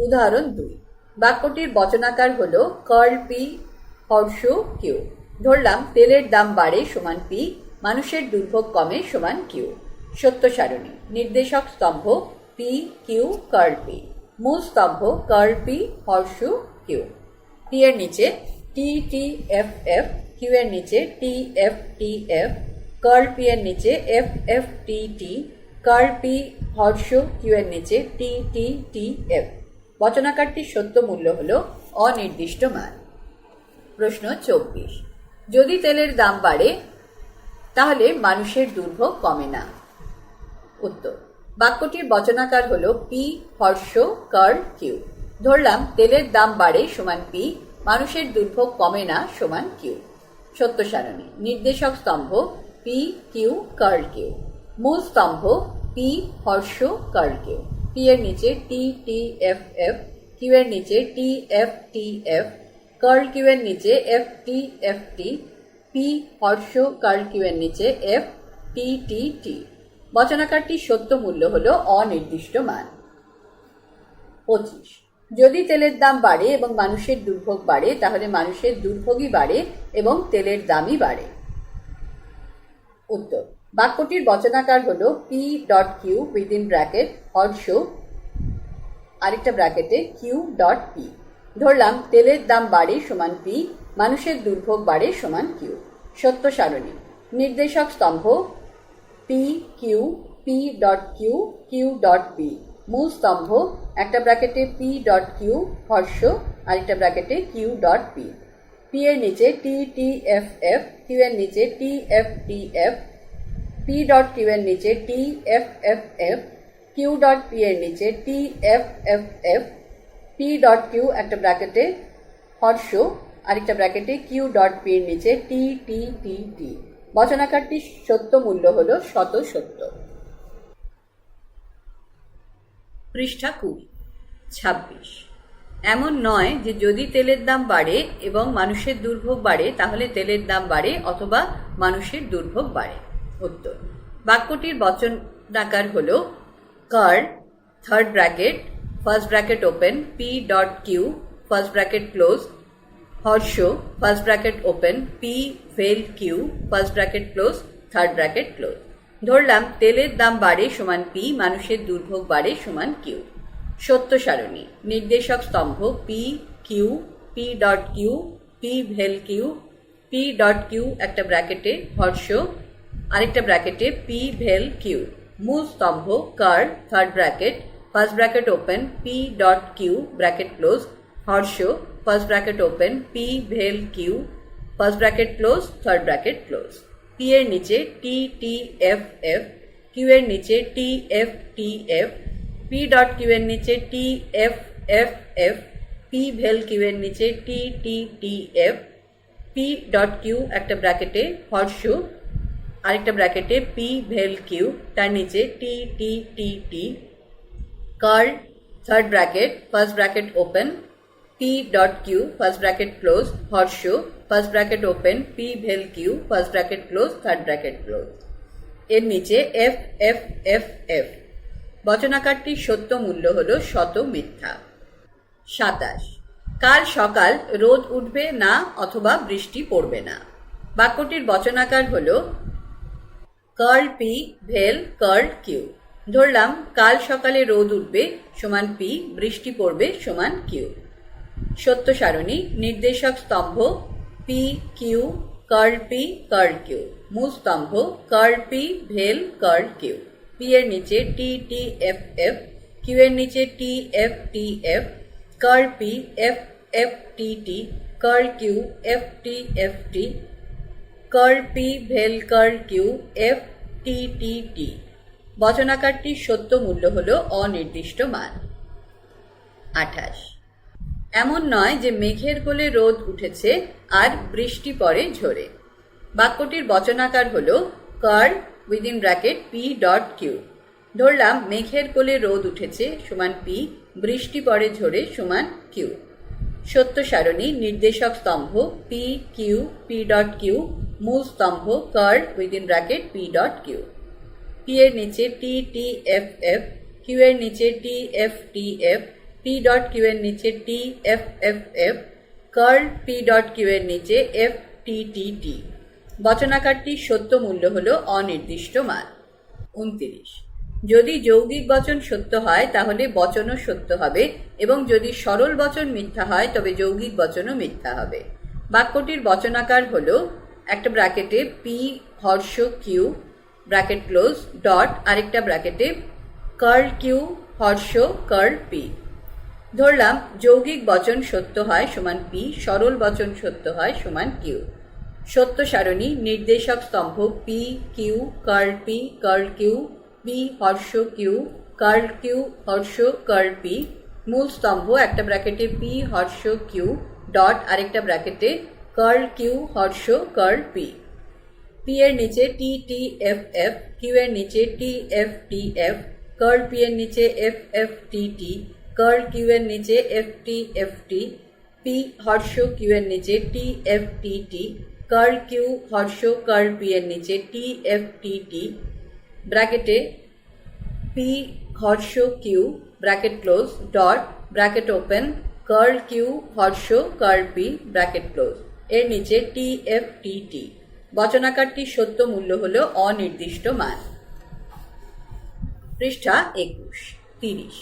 উদাহরণ 2 বাক্যটির বচনাকার হলো কার্ল পি হর্ষু কিউ। ধরলাম তেলের দাম বাড়ে সমান পি, মানুষের দুর্ভোগ কমে সমান কিউ। সত্য সারণী। নির্দেশক স্তম্ভ পি কিউ কার্ল পি, মূল স্তম্ভ কার্ল পি হর্ষু কিউ। পি এর নিচে T T F F, Q এর নিচে T F T F, curl P এর নিচে F F T T, curl P হর্ষু কিউ এর নিচে টি টি টি এফ। বচনাকারটির সত্য মূল্য হল অনির্দিষ্ট মান। প্রশ্ন 24। যদি তেলের দাম বাড়ে তাহলে মানুষের দুর্ভোগ কমে না। উত্তর। বাক্যটির বচনাকার হল পি হর্ষ কার্ল কিউ। ধরলাম তেলের দাম বাড়ে সমান পি, মানুষের দুর্ভোগ কমে না সমান কিউ। সত্য সারণী। নির্দেশক স্তম্ভ পি কিউ কার্ল কিউ, মূল স্তম্ভ পি হর্ষ কার্ল কিউ। পি এর নিচে T T F F, Q এর নিচে T F T F, curl Q এর নিচে F T F T, P হর্ষ কার্ল কিউ এর নিচে এফ টি টি টি। বচনাকারটির সত্য মূল্য হল অনির্দিষ্ট মান। 25। যদি তেলের দাম বাড়ে এবং মানুষের দুর্ভোগ বাড়ে তাহলে মানুষের দুর্ভোগই বাড়ে এবং তেলের দামই বাড়ে। উত্তর। বাক্যটির বচনাকার হল P dot Q within bracket হর্ষ আরেকটা ব্র্যাকেটে কিউ ডট পি। ধরলাম তেলের দাম বাড়ে সমান পি, মানুষের দুর্ভোগ বাড়ে সমান কিউ। সত্য সারণী। নির্দেশক স্তম্ভ P Q P dot Q Q dot P, মূল স্তম্ভ একটা ব্র্যাকেটে পি ডট কিউ হর্ষ আরেকটা ব্র্যাকেটে কিউ ডট পি। পি এর নিচে T T F F, Q এর নিচে T F T F, P dot Q এর নিচে T F F F, Q dot P এর নিচে T F F F, P dot Q একটা ব্র্যাকেটে হর্ষ আরেকটা ব্র্যাকেটে কিউ ডট পি এর নিচে টি টি টি টি। বচনাকারটির সত্য মূল্য হল শত সত্য। পৃষ্ঠা 26। এমন নয় যে যদি তেলের দাম বাড়ে এবং মানুষের দুর্ভোগ বাড়ে তাহলে তেলের দাম বাড়ে অথবা মানুষের দুর্ভোগ বাড়ে। উত্তর। বাক্যটির বচনাকার হল curl third bracket first bracket open P dot Q first bracket close হর্ষ first bracket open P vel Q first bracket close third bracket close. ধরলাম তেলের দাম বাড়ে সমান পি, মানুষের দুর্ভোগ বাড়ে সমান কিউ। সত্য সারণী। নির্দেশক স্তম্ভ P Q P dot Q P vel Q, P dot Q একটা ব্র্যাকেটে হর্ষ আরেকটা ব্র্যাকেটে পি ভেল কিউ। মূল স্তম্ভ curl third bracket first bracket open P dot Q bracket close হর্ষ first bracket open P vel Q first bracket close third bracket close. P এর নিচে T T F F, Q এর নিচে T F T F, P dot Q এর নিচে T F F F, P vel Q এর নিচে T T T F, P dot Q একটা ব্র্যাকেটে হর্ষ আরেকটা ব্র্যাকেটে পি ভেল কিউ তার নিচে T T T T. Curl third bracket first bracket open P dot Q first bracket close হর্ষ first bracket open P vel Q first bracket close third bracket close. এর নিচে F F F F. বচনাকারটির সত্য মূল্য হল শত মিথ্যা। 27। কাল সকাল রোদ উঠবে না অথবা বৃষ্টি পড়বে না। বাক্যটির বচনাকার হল কার্ল পি ভেল কার্ল কিউ। ধরলাম কাল সকালে রোদ উঠবে সমান পি, বৃষ্টি পড়বে সমান কিউ। সত্য সারণী। নির্দেশক স্তম্ভ P Q curl P curl Q, মূল স্তম্ভ কার্ল পি ভেল কার্ল কিউ। পি এর নিচে T T F F, Q এর নিচে T F T F, curl P F F T T, curl Q F T F T, curl P ভেল curl Q F T T T. বচনাকারটির সত্য মূল্য হল অনির্দিষ্ট মান। 28। এমন নয় যে মেঘের কোলে রোদ উঠেছে আর বৃষ্টি পড়ে ঝরে। বাক্যটির বচনাকার হল curl within bracket P dot Q. ধরলাম মেঘের কোলে রোদ উঠেছে সমান পি, বৃষ্টি পড়ে ঝরে সমান কিউ। সত্য সারণী। নির্দেশক স্তম্ভ P Q P dot Q, মূল স্তম্ভ curl within bracket P dot Q. P এর নিচে T T F F, Q এর নিচে T F T F, P dot Q এর নিচে T F F F, curl P dot Q এর নিচে এফ টি টি টি। বচনাকারটি সত্য মূল্য হল অনির্দিষ্ট মান। 29, যদি যৌগিক বচন সত্য হয় তাহলে বচনও সত্য হবে, এবং যদি সরল বচন মিথ্যা হয় তবে যৌগিক বচনও মিথ্যা হবে। বাক্যটির বচনাকার হল একটা ব্র্যাকেটে পি হর্ষ কিউ ব্র্যাকেট ক্লোজ ডট আরেকটা ব্র্যাকেটে কার্ল কিউ হর্ষ কার্ল পি। ধরলাম যৌগিক বচন সত্য হয় সমান পি, সরল বচন সত্য হয় সমান কিউ। সত্য সারণী নির্দেশক স্তম্ভ P Q curl P curl Q P হর্ষ কিউ কার্ল কিউ হর্ষ কার্ল পি। মূল স্তম্ভ একটা ব্র্যাকেটে পি হর্ষ কিউ ডট আরেকটা ব্র্যাকেটে কার্ল কিউ হর্ষ কার্ল পি। পি এর নিচে T T F F, Q এর নিচে T F T F, curl P এর নিচে F F T T, curl Q এর নিচে F T F T, P হর্ষ কিউ এর নিচে T F T T, curl Q হর্ষ কার্ল পি এর নিচে টি এফ টি টি। ব্র্যাকেটে পি হর্ষ Q bracket close dot bracket open curl Q হর্ষ কার্ল পি ব্র্যাকেট ক্লোজ এর নিচে টি এফ টি টি। বচনাকারটি সত্য মূল্য হল অনির্দিষ্ট মান। পৃষ্ঠা 21। 30,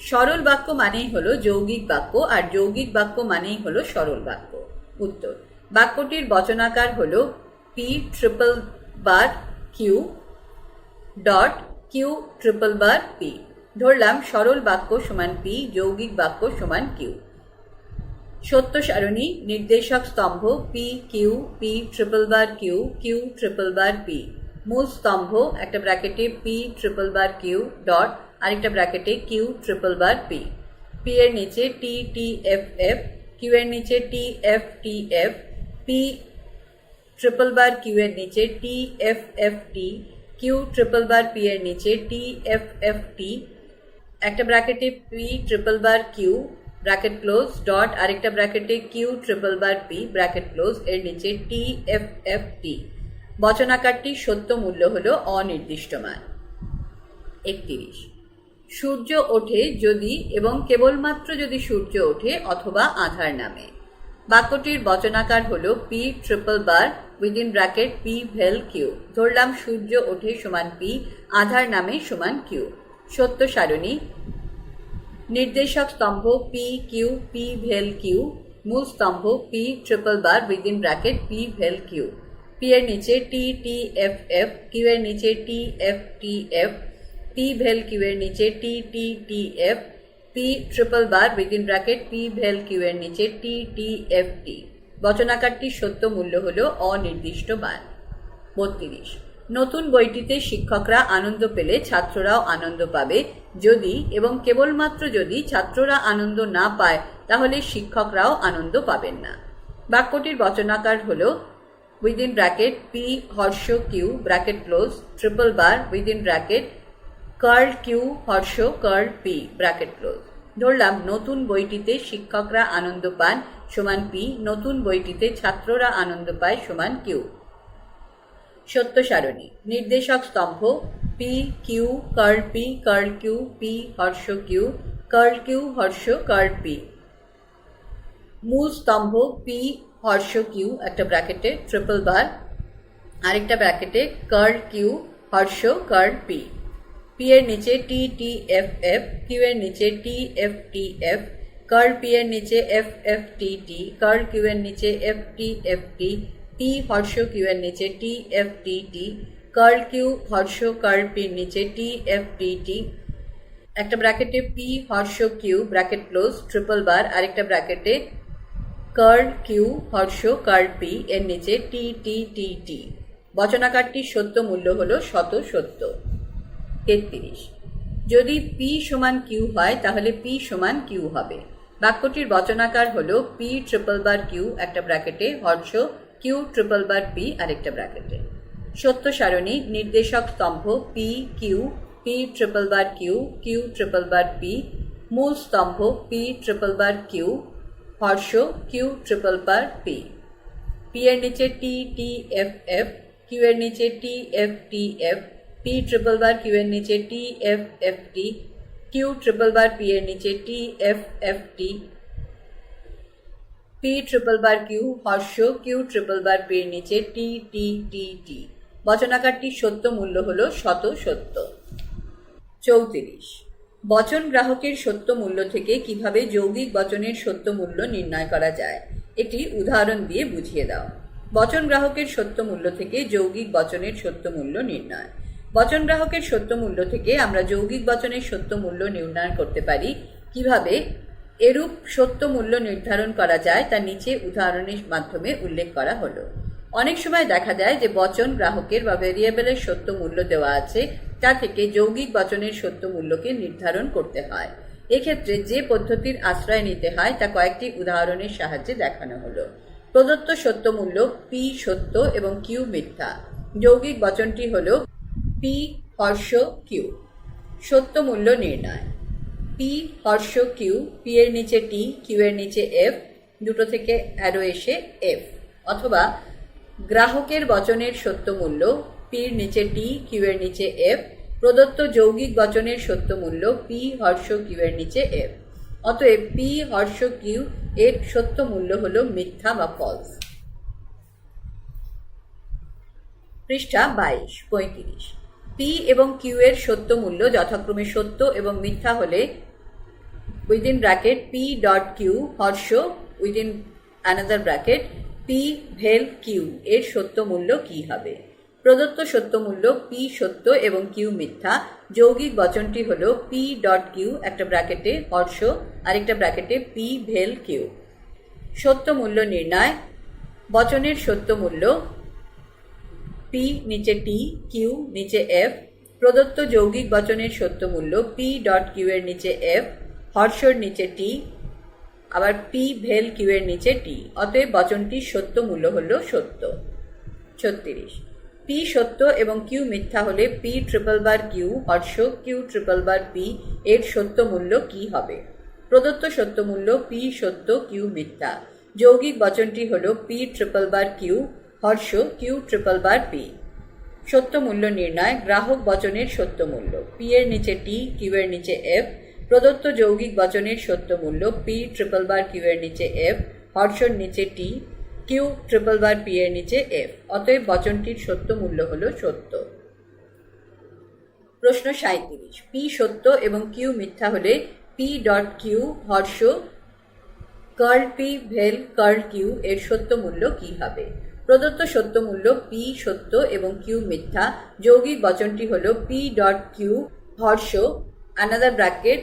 সরল বাক্য মানেই হলো যৌগিক বাক্য, আর যৌগিক বাক্য মানেই হলো সরল বাক্য। উত্তর, বাক্যটির বচনাকার হল P triple bar Q dot Q triple bar P. ধরলাম সরল বাক্য সমান পি, যৌগিক বাক্য সমান কিউ। সত্য সারণী নির্দেশক স্তম্ভ P Q P triple bar Q Q triple bar P. মূল স্তম্ভ একটা ব্র্যাকেটে P triple bar Q dot আরেকটা ব্র্যাকেটে Q triple bar P. P এর নিচে T T F F, Q এর নিচে T F T F, P triple bar Q এর নিচে T F F T, Q triple bar P এর নিচে টি এফ এফ টি। একটা ব্র্যাকেটে P triple bar Q bracket close dot আরেকটা ব্র্যাকেটে Q triple bar P bracket close এর নিচে টি এফ এফ টি। বচনাকারটির সত্য মূল্য হল অনির্দিষ্ট মান। 31, সূর্য ওঠে যদি এবং কেবলমাত্র যদি সূর্য ওঠে অথবা আধার নামে। বাক্যটির বচনাকার হল P triple bar within bracket P vel Q. ধরলাম সূর্য ওঠে সমান পি, আধার নামে সমান কিউ। সত্য সারণী নির্দেশক স্তম্ভ P Q P vel Q, মূল স্তম্ভ P triple bar within bracket P vel Q. P এর নিচে T T F F, Q এর নিচে T F T F, P vel Q এর নিচে T T T F, P triple bar within bracket P vel Q এর নিচে T T F টি। বচনাকারটির সত্য মূল্য হল অনির্দিষ্ট মান। 32, নতুন বইটিতে শিক্ষকরা আনন্দ পেলে ছাত্ররাও আনন্দ পাবে যদি এবং কেবলমাত্র যদি ছাত্ররা আনন্দ না পায় তাহলে শিক্ষকরাও আনন্দ পাবেন না। বাক্যটির বচনাকার হল উইদিন ব্র্যাকেট পি হর্ষ Q bracket close triple bar within bracket curl Q হর্ষ কার্ল পি ব্র্যাকেট ক্লোজ। ধরলাম নতুন বইটিতে শিক্ষকরা আনন্দ পান সমান পি, নতুন বইটিতে ছাত্ররা আনন্দ পায় সমান কিউ। সত্য সারণী নির্দেশক স্তম্ভ P Q curl P curl Q P হর্ষ কিউ কার্ল কিউ হর্ষ কার্ল পি। মূল স্তম্ভ পি হর্ষ কিউ একটা ব্র্যাকেটে ট্রিপল বার আরেকটা ব্র্যাকেটে কার্ল কিউ হর্ষ কার্ল পি। পি এর নিচে T T F F, Q এর নিচে T F T F, curl P এর নিচে F F T T, curl Q এর নিচে F T F T, P হর্ষ কিউ এর নিচে T F T T, curl Q হর্ষ কার্ল পির নিচে টি এফ টি টি। একটা ব্র্যাকেটে পি হর্ষ Q bracket close triple bar আরেকটা ব্র্যাকেটে কার্ল কিউ হর্ষ কার্ল পি এর নিচে টি টি টি টি। বচনাকারটির সত্য মূল্য হল শত সত্য। 33, যদি পি সমান কিউ হয় তাহলে পি সমান কিউ হবে। বাক্যটির বচনাকার হল পি ট্রিপল বার কিউ একটা ব্র্যাকেটে হর্ষ কিউ ট্রিপল বার পি আরেকটা ব্র্যাকেটে। সত্য সারণী নির্দেশক স্তম্ভ P Q P triple bar Q Q triple bar P. মূল স্তম্ভ পি ট্রিপল বার কিউ হর্ষ Q triple bar P. P এর নিচে T T F F, Q এর নিচে T F T F, P triple bar Q এর নিচে T F F T, Q triple bar P এর নিচে T F F T, P triple bar Q হর্ষ Q triple bar P এর নিচে T T T T. বচনাকারটির সত্য মূল্য হল শত সত্য। 34, বচন গ্রাহকের সত্য মূল্য থেকে কিভাবে যৌগিক বচনের সত্য মূল্য নির্ণয় করা যায়, একটি উদাহরণ দিয়ে বুঝিয়ে দাও। বচন গ্রাহকের সত্য মূল্য থেকে যৌগিক বচনের সত্য মূল্য নির্ণয়। বচন গ্রাহকের সত্য মূল্য থেকে আমরা যৌগিক বচনের সত্য মূল্য নির্ণয় করতে পারি। কিভাবে এরূপ সত্য মূল্য নির্ধারণ করা যায় তা নিচে উদাহরণের মাধ্যমে উল্লেখ করা হলো। অনেক সময় দেখা যায় যে বচন গ্রাহকের বা ভেরিয়েবলের সত্য মূল্য দেওয়া আছে, তা থেকে যৌগিক বচনের সত্য মূল্যকে নির্ধারণ করতে হয়। এক্ষেত্রে যে পদ্ধতির আশ্রয় নিতে হয় তা কয়েকটি উদাহরণের সাহায্যে দেখানো হলো। প্রদত্ত সত্য মূল্য পি সত্য এবং কিউ মিথ্যা। যৌগিক বচনটি হল পি হর্ষ কিউ। সত্য মূল্য নির্ণয়। পি হর্ষ কিউ, পি এর নিচে টি, কিউ এর নিচে এফ, দুটো থেকে অ্যারো এসে এফ। অথবা গ্রাহকের বচনের সত্য মূল্য পির নিচে টি, কিউ এর নিচে এফ। প্রদত্ত যৌগিক বচনের সত্য মূল্য পি হর্ষ কিউ এর নিচে এফ। অতএব পি হর্ষ কিউ এর সত্য মূল্য হল মিথ্যা বা ফলস। পৃষ্ঠা 22-35। পি এবং কিউ এর সত্য মূল্য যথাক্রমে সত্য এবং মিথ্যা হলে within bracket P dot Q হর্ষ within another bracket P vel Q এর সত্য মূল্য কি হবে? প্রদত্ত সত্য মূল্য পি সত্য এবং কিউ মিথ্যা। যৌগিক বচনটি হল পি ডট কিউ একটা ব্র্যাকেটে হর্ষ আরেকটা ব্র্যাকেটে পি ভেল কিউ। সত্য মূল্য নির্ণয়। বচনের সত্য মূল্য পি নিচে টি, কিউ নিচে এফ। প্রদত্ত যৌগিক বচনের সত্য মূল্য পি ডট কিউ এর নিচে এফ, হর্ষর নিচে টি, আবার পি ভেল কিউ এর নিচে টি। অতএব বচনটির সত্য মূল্য হল সত্য। 36, পি সত্য এবং কিউ মিথ্যা হলে পি ট্রিপল বার কিউ হর্ষ কিউ ট্রিপল বার পি এর সত্য মূল্য কি হবে? প্রদত্ত সত্য মূল্য পি সত্য কিউ মিথ্যা। যৌগিক বচনটি হল পি ট্রিপল বার কিউ হর্ষ কিউ ট্রিপল বার পি। সত্য মূল্য নির্ণয়। গ্রাহক বচনের সত্য মূল্য পি এর নিচে টি, কিউ এর নিচে এফ। প্রদত্ত যৌগিক বচনের সত্য মূল্য পি ট্রিপল বার কিউ এর নিচে এফ, হর্ষর নিচে টি, কিউ ট্রিপল বার পি এর নিচে এফ। অতএব বচনটির সত্য মূল্য হল সত্য। প্রশ্ন 37, পি সত্য এবং কিউ মিথ্যা হলে পি ডট কিউ হর্ষ কার্ল পি ভেল কার্ল কিউ এর সত্য মূল্য কি হবে? প্রদত্ত সত্য মূল্য পি সত্য এবং কিউ মিথ্যা। যৌগিক বচনটি হল পি ডট কিউ হর্ষ অ্যানাদার ব্র্যাকেট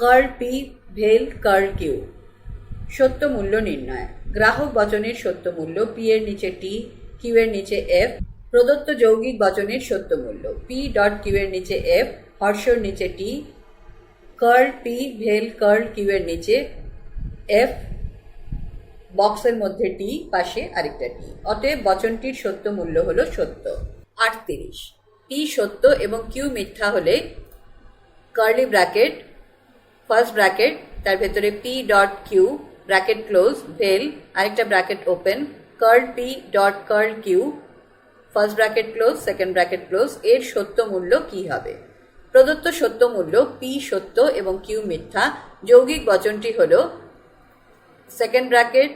কার্ল পি ভেল কার্ল কিউ। সত্য মূল্য নির্ণয়। গ্রাহক বচনের সত্য মূল্য পি এর নিচে টি, কিউ এর নিচে এফ। প্রদত্ত যৌগিক বচনের সত্য মূল্য পি ডট কিউ এর নিচে এফ, হর্ষর নিচে টি, কার্ল পি ভেল কার্ল কিউ এর নিচে এফ, বক্সের মধ্যে টি, পাশে আরেকটা টি। অতএব বচনটির সত্য মূল্য হল সত্য। 38, পি সত্য এবং কিউ মিথ্যা হলে কার্লি ব্র্যাকেট ফার্স্ট ব্র্যাকেট তার ভেতরে P dot Q bracket close vel আরেকটা bracket open curl P dot curl Q first bracket close second bracket close এর সত্য মূল্য কি হবে? প্রদত্ত সত্য মূল্য পি সত্য এবং কিউ মিথ্যা। যৌগিক বচনটি হল second bracket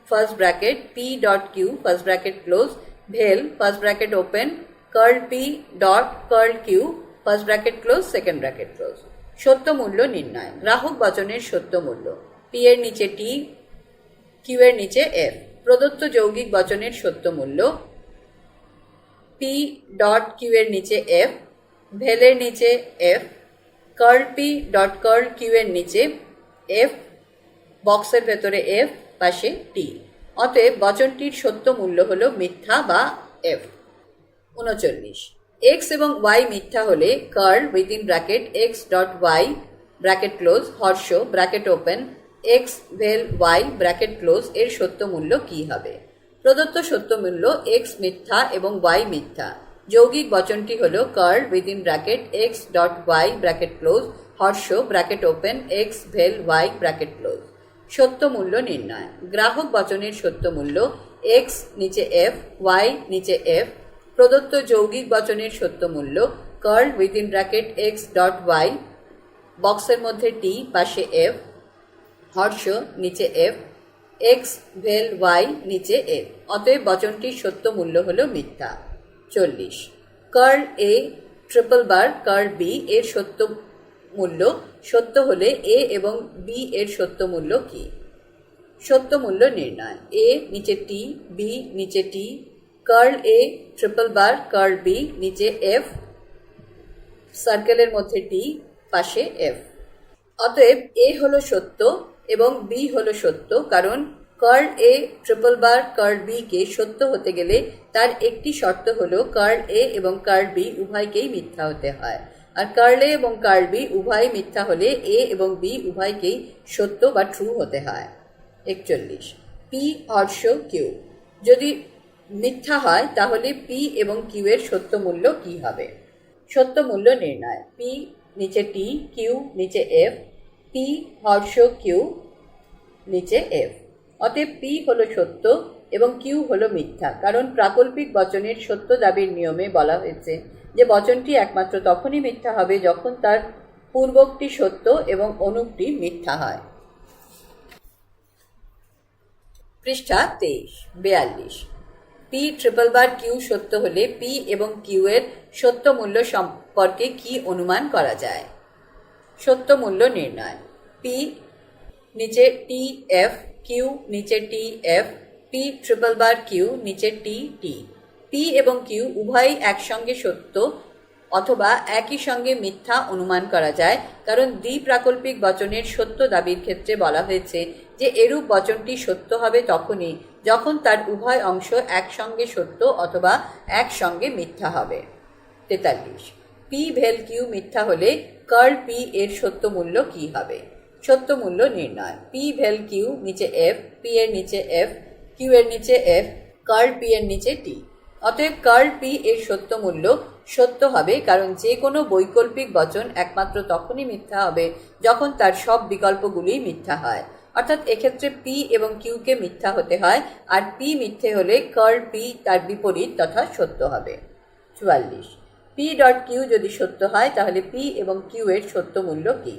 first bracket P dot Q first bracket close vel first bracket open curl P dot curl Q first bracket close second bracket close. সত্য মূল্য নির্ণয়। গ্রাহক বচনের সত্য মূল্য পি এর নিচে টি, কিউ এর নিচে এফ। প্রদত্ত যৌগিক বচনের সত্য মূল্য পি ডট কিউ এর নিচে এফ, ভেলের নিচে F, curl P dot curl Q এর নিচে এফ, বক্সের ভেতরে এফ, পাশে টি। অতএব বচনটির সত্য মূল্য হল মিথ্যা বা এফ। 39, এক্স এবং ওয়াই মিথ্যা হলে curl within bracket X dot Y bracket close হর্ষ bracket open X vel Y bracket close এর সত্য মূল্য কি হবে? প্রদত্ত সত্য মূল্য এক্স মিথ্যা এবং ওয়াই মিথ্যা। যৌগিক বচনটি হল curl within bracket X dot Y bracket close হর্ষ bracket open X vel Y bracket close. সত্য মূল্য নির্ণয়। গ্রাহক বচনের সত্য মূল্য এক্স নিচে এফ, ওয়াই নিচে এফ। প্রদত্ত যৌগিক বচনের সত্য মূল্য curl within bracket X dot Y, বক্সের মধ্যে টি, পাশে এফ, হর্ষ নিচে এফ, এক্স ভেল ওয়াই নিচে এফ। অতএব বচনটির সত্য মূল্য হল মিথ্যা। 40, curl A triple bar curl B এর সত্য মূল্য সত্য হলে এ এবং বি এর সত্য মূল্য কি? সত্য মূল্য নির্ণয়। এ নিচে টি, বি নিচে T, curl A triple bar curl B নিচে এফ, সার্কেলের মধ্যে টি, পাশে এফ। অতএব এ হলো সত্য এবং বি হলো সত্য, কারণ curl A triple bar curl B কে সত্য হতে গেলে তার একটি শর্ত হলো কার্ল এ এবং কার্ল বি উভয়কেই মিথ্যা হতে হয়। আর কার্ল এ এবং কার্ল বি উভয় মিথ্যা হলে এ এবং বি উভয়কেই সত্য বা ট্রু হতে হয়। 41, পি হর্ষ কিউ যদি মিথ্যা হয় তাহলে পি এবং কিউ এর সত্য মূল্য কি হবে? সত্য মূল্য নির্ণয়। পি নিচে টি, কিউ নিচে এফ, পি হর্ষ কিউ নিচে এফ। অতএব পি হলো সত্য এবং কিউ হলো মিথ্যা, কারণ প্রাকল্পিক বচনের সত্য দাবির নিয়মে বলা হয়েছে যে বচনটি একমাত্র তখনই মিথ্যা হবে যখন তার পূর্বকটি সত্য এবং অনুকটি মিথ্যা হয়। পৃষ্ঠা 23, 42, পি ট্রিপল বার কিউ সত্য হলে পি এবং কিউ এর সত্য মূল্য সম্পর্কে কি অনুমান করা যায়? সত্য মূল্য নির্ণয়। পি নিচে টি এফ, কিউ নিচে T F, P triple bar Q নিচে টি টি। পি এবং কিউ উভয়ই একসঙ্গে সত্য অথবা একই সঙ্গে মিথ্যা অনুমান করা যায়, কারণ দ্বিপ্রাকল্পিক বচনের সত্য দাবির ক্ষেত্রে বলা হয়েছে যে এরূপ বচনটি সত্য হবে তখনই যখন তার উভয় অংশ একসঙ্গে সত্য অথবা একসঙ্গে মিথ্যা হবে। 43, পি ভেল কিউ মিথ্যা হলে কার্ল পি এর সত্য মূল্য কি হবে? সত্য মূল্য নির্ণয়। পি ভেল কিউ নিচে এফ, পি এর নিচে এফ, কিউ এর নিচে এফ, কার্ল পি এর নিচে টি। অতএব কার্ল পি এর সত্য মূল্য সত্য হবে, কারণ যে কোনো বৈকল্পিক বচন একমাত্র তখনই মিথ্যা হবে যখন তার সব বিকল্পগুলি মিথ্যা হয়। অর্থাৎ এক্ষেত্রে পি এবং কিউকে মিথ্যা হতে হয়, আর পি মিথ্যে হলে কার্ল পি তার বিপরীত তথা সত্য হবে। 44, পি ডট কিউ যদি সত্য হয় তাহলে পি এবং কিউ এর সত্য মূল্য কি?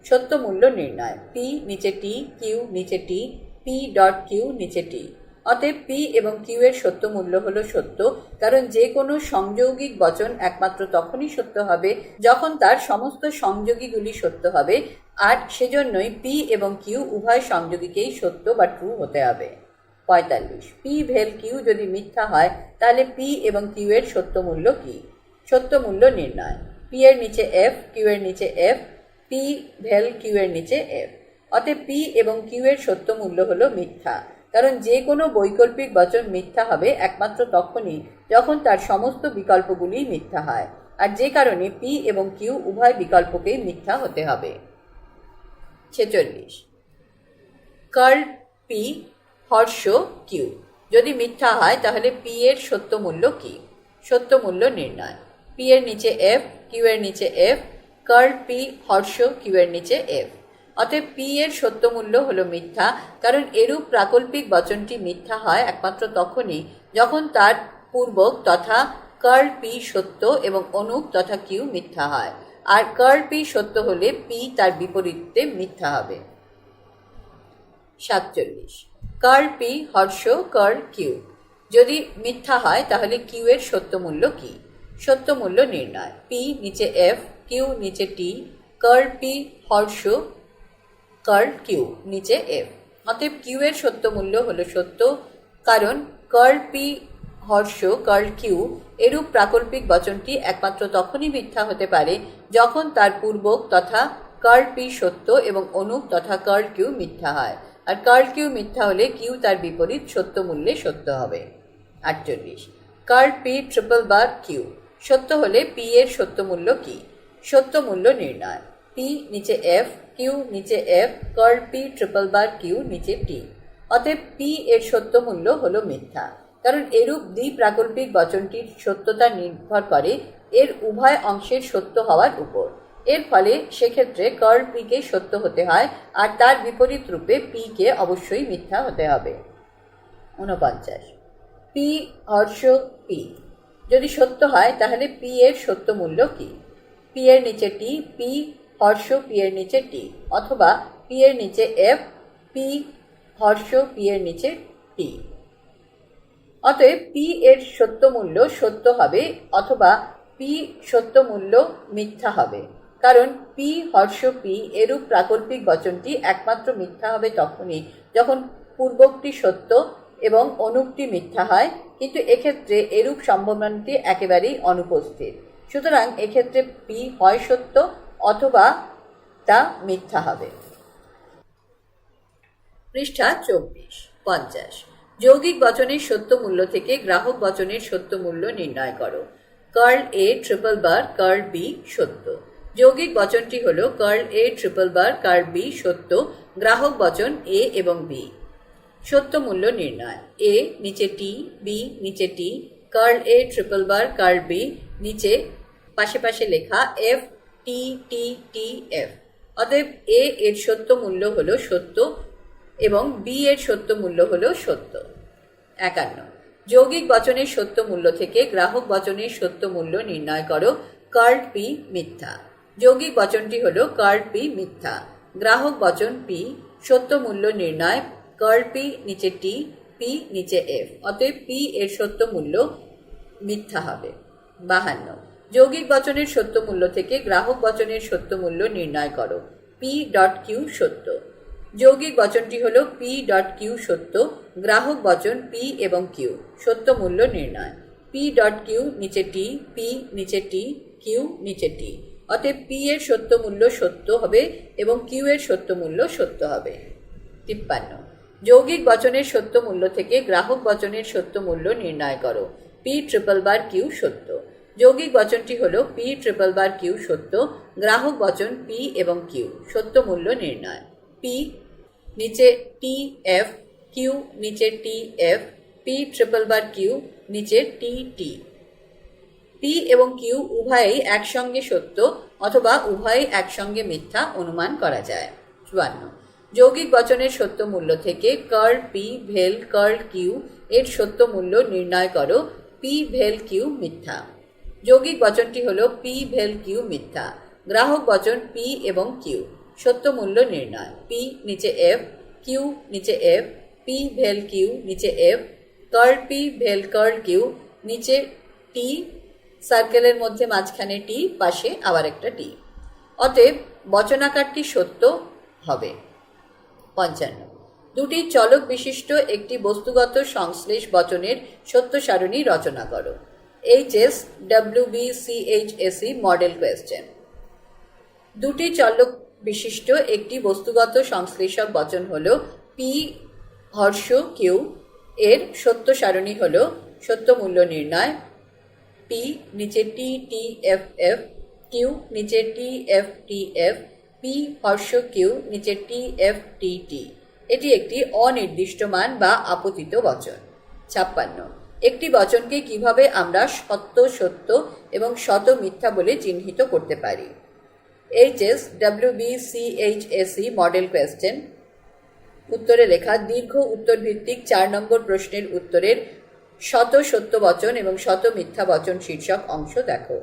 সত্য মূল্য নির্ণয়। পি নিচে টি, কিউ নিচে টি, পি ডট কিউ নিচে টি। অতএব পি এবং কিউ এর সত্য মূল্য হলো সত্য, কারণ যে কোনো সংযৌগিক বচন একমাত্র তখনই সত্য হবে যখন তার সমস্ত সংযোগীগুলি সত্য হবে, আর সেজন্যই পি এবং কিউ উভয় সংযোগীকেই সত্য বা ট্রু হতে হবে। 45, পি ভেল কিউ যদি মিথ্যা হয় তাহলে পি এবং কিউ এর সত্য মূল্য কি? সত্য মূল্য নির্ণয়। পি এর নিচে এফ, কিউ এর নিচে এফ, পি ভেল কিউ এর নিচে এফ। অতএব পি এবং কিউ এর সত্য মূল্য হলো মিথ্যা, কারণ যে কোনো বৈকল্পিক বচন মিথ্যা হবে একমাত্র তখনই যখন তার সমস্ত বিকল্পগুলি মিথ্যা হয়, আর যে কারণে পি এবং কিউ উভয় বিকল্পকেই মিথ্যা হতে হবে। 46, কার্ল পি হর্ষ কিউ যদি মিথ্যা হয় তাহলে পি এর সত্য মূল্য কি? সত্য মূল্য নির্ণয়। পি এর নিচে এফ, কিউ এর নিচে এফ, কার্ল পি হর্ষ কিউ এর নিচে এফ। অতএব পি এর সত্য মূল্য হলো মিথ্যা, কারণ এরূপ প্রাকল্পিক বচনটি মিথ্যা হয় একমাত্র তখনই যখন তার পূর্বক তথা কার্ল পি সত্য এবং অনুক তথা কিউ মিথ্যা হয়, আর কার্ল পি সত্য হলে পি তার বিপরীতে মিথ্যা হবে। 47, কার্ল পি হর্ষ কার্ল কিউ যদি মিথ্যা হয় তাহলে কিউ এর সত্য মূল্য কি? সত্য মূল্য নির্ণয়। পি নিচে এফ, কিউ নিচে টি, কার্ল পি হর্ষ কার্ল কিউ নিচে এফ। অতএব কিউ এর সত্য মূল্য হলো সত্য, কারণ কার্ল পি হর্ষ কার্ল কিউ এরূপ প্রাকল্পিক বচনটি একমাত্র তখনই মিথ্যা হতে পারে যখন তার পূর্বক তথা কার্ল পি সত্য এবং অনুক তথা কার্ল কিউ মিথ্যা হয়, আর কার্ল কিউ মিথ্যা হলে কিউ তার বিপরীত সত্য মূল্যে সত্য হবে। 48, curl P triple bar Q সত্য হলে পি এর সত্য মূল্য কি? সত্য মূল্য নির্ণয়। পি নিচে এফ, কিউ নিচে F, curl P triple bar Q নিচে টি। অতএব পি এর সত্য মূল্য হলো মিথ্যা, কারণ এরূপ দ্বিপ্রাকল্পিক বচনটির সত্যতা নির্ভর করে এর উভয় অংশের সত্য হওয়ার উপর। এর ফলে সেক্ষেত্রে কার্ল পি কে সত্য হতে হয়, আর তার বিপরীত রূপে পি কে অবশ্যই মিথ্যা হতে হবে। 49, পি হর্ষ পি যদি সত্য হয় তাহলে পি এর সত্য মূল্য কি? পি এর নিচে টি, পি হর্ষ পি এর নিচে টি, অথবা পি এর নিচে এফ, পি হর্ষ পি এর নিচে টি। অতএব পি এর সত্য মূল্য সত্য হবে, অথবা পি সত্য মূল্য মিথ্যা হবে। কারণ পি হর্ষ পি এরূপ প্রাকল্পিক বচনটি একমাত্র মিথ্যা হবে তখনই যখন পূর্বকটি সত্য এবং অনুক্তি মিথ্যা হয়, কিন্তু এক্ষেত্রে এরূপ সম্ভাবনাটি একেবারেই অনুপস্থিত। সুতরাং এক্ষেত্রে পি হয় সত্য অথবা তা মিথ্যা হবে। পৃষ্ঠা 50। যৌগিক বচনের সত্য মূল্য থেকে গ্রাহক বচনের সত্য মূল্য নির্ণয় করো। Curl A triple bar curl B সত্য। যৌগিক বচনটি হল curl A triple bar curl B সত্য, গ্রাহক বচন এ এবং বি। সত্য মূল্য নির্ণয়। এ নিচে টি, বি নিচে T, curl A triple bar curl B নিচে পাশে পাশে লেখা F T T T F. অতএব এ এর সত্য মূল্য হল সত্য এবং বি এর সত্য মূল্য হল সত্য। 51। যৌগিক বচনের সত্য মূল্য থেকে গ্রাহক বচনের সত্য মূল্য নির্ণয় করো। কার্ল পি মিথ্যা। যৌগিক বচনটি হল কার্ল পি মিথ্যা, গ্রাহক বচন পি। সত্য মূল্য নির্ণয়। কার্ল পি নিচে টি, পি নিচে এফ। অতএব পি এর সত্য মূল্য মিথ্যা হবে। 52। যৌগিক বচনের সত্য মূল্য থেকে গ্রাহক বচনের সত্য মূল্য নির্ণয় করো। পি ডট কিউ সত্য। যৌগিক বচনটি হল পি ডট কিউ সত্য, গ্রাহক বচন পি এবং কিউ। সত্য মূল্য নির্ণয়। পি ডট কিউ নিচে টি, পি নিচে টি, কিউ নিচে টি। অতএব পি এর সত্য মূল্য সত্য হবে এবং কিউ এর সত্য মূল্য সত্য হবে। 53। যৌগিক বচনের সত্য মূল্য থেকে গ্রাহক বচনের সত্য মূল্য নির্ণয় করো। পি ট্রিপল বার কিউ সত্য। যৌগিক বচনটি হল পি ট্রিপল বার কিউ সত্য, গ্রাহক বচন পি এবং কিউ। সত্য মূল্য নির্ণয়। পি নিচে টি এফ, কিউ নিচে T F, P triple bar Q নিচে টি টি। পি এবং কিউ উভয়েই একসঙ্গে সত্য অথবা উভয়ই একসঙ্গে মিথ্যা অনুমান করা যায়। 54। যৌগিক বচনের সত্য মূল্য থেকে কার্ল পি ভেল কার্ল কিউ এর সত্য মূল্য নির্ণয় করো। পি ভেল কিউ মিথ্যা। যৌগিক বচনটি হল পি ভেল কিউ মিথ্যা, গ্রাহক বচন পি এবং কিউ। সত্য মূল্য নির্ণয়। পি নিচে এফ, কিউ নিচে এফ, পি ভেল কিউ নিচে এফ, কার্ল পি ভেল কার্ল কিউ নিচে টি, সার্কেলের মধ্যে মাঝখানে টি, পাশে আবার একটা টি। অতএব বচনাকারটি সত্য হবে। 55। দুটি চলক বিশিষ্ট একটি বস্তুগত সংশ্লেষ বচনের সত্য সারণী রচনা করো। HS WBCHSE model question. দুটি চলক বিশিষ্ট একটি বস্তুগত সংশ্লেষক বচন হল পি হর্ষ কিউ। এর সত্য সারণী হল সত্য মূল্য নির্ণয়। পি নিচে T T F F, Q নিচে T F T F, P হর্ষ কিউ নিচে টি এফ টি টি। এটি একটি অনির্দিষ্ট মান বা আপতিত বচন। 56। একটি বচনকে কিভাবে আমরা সত্য সত্য এবং শত মিথ্যা বলে চিহ্নিত করতে পারি। HS WBCHSE model question. উত্তরে লেখা দীর্ঘ উত্তর ভিত্তিক 4 নম্বর প্রশ্নের উত্তরের শত সত্য বচন এবং শত মিথ্যা বচন শীর্ষক অংশ দেখো।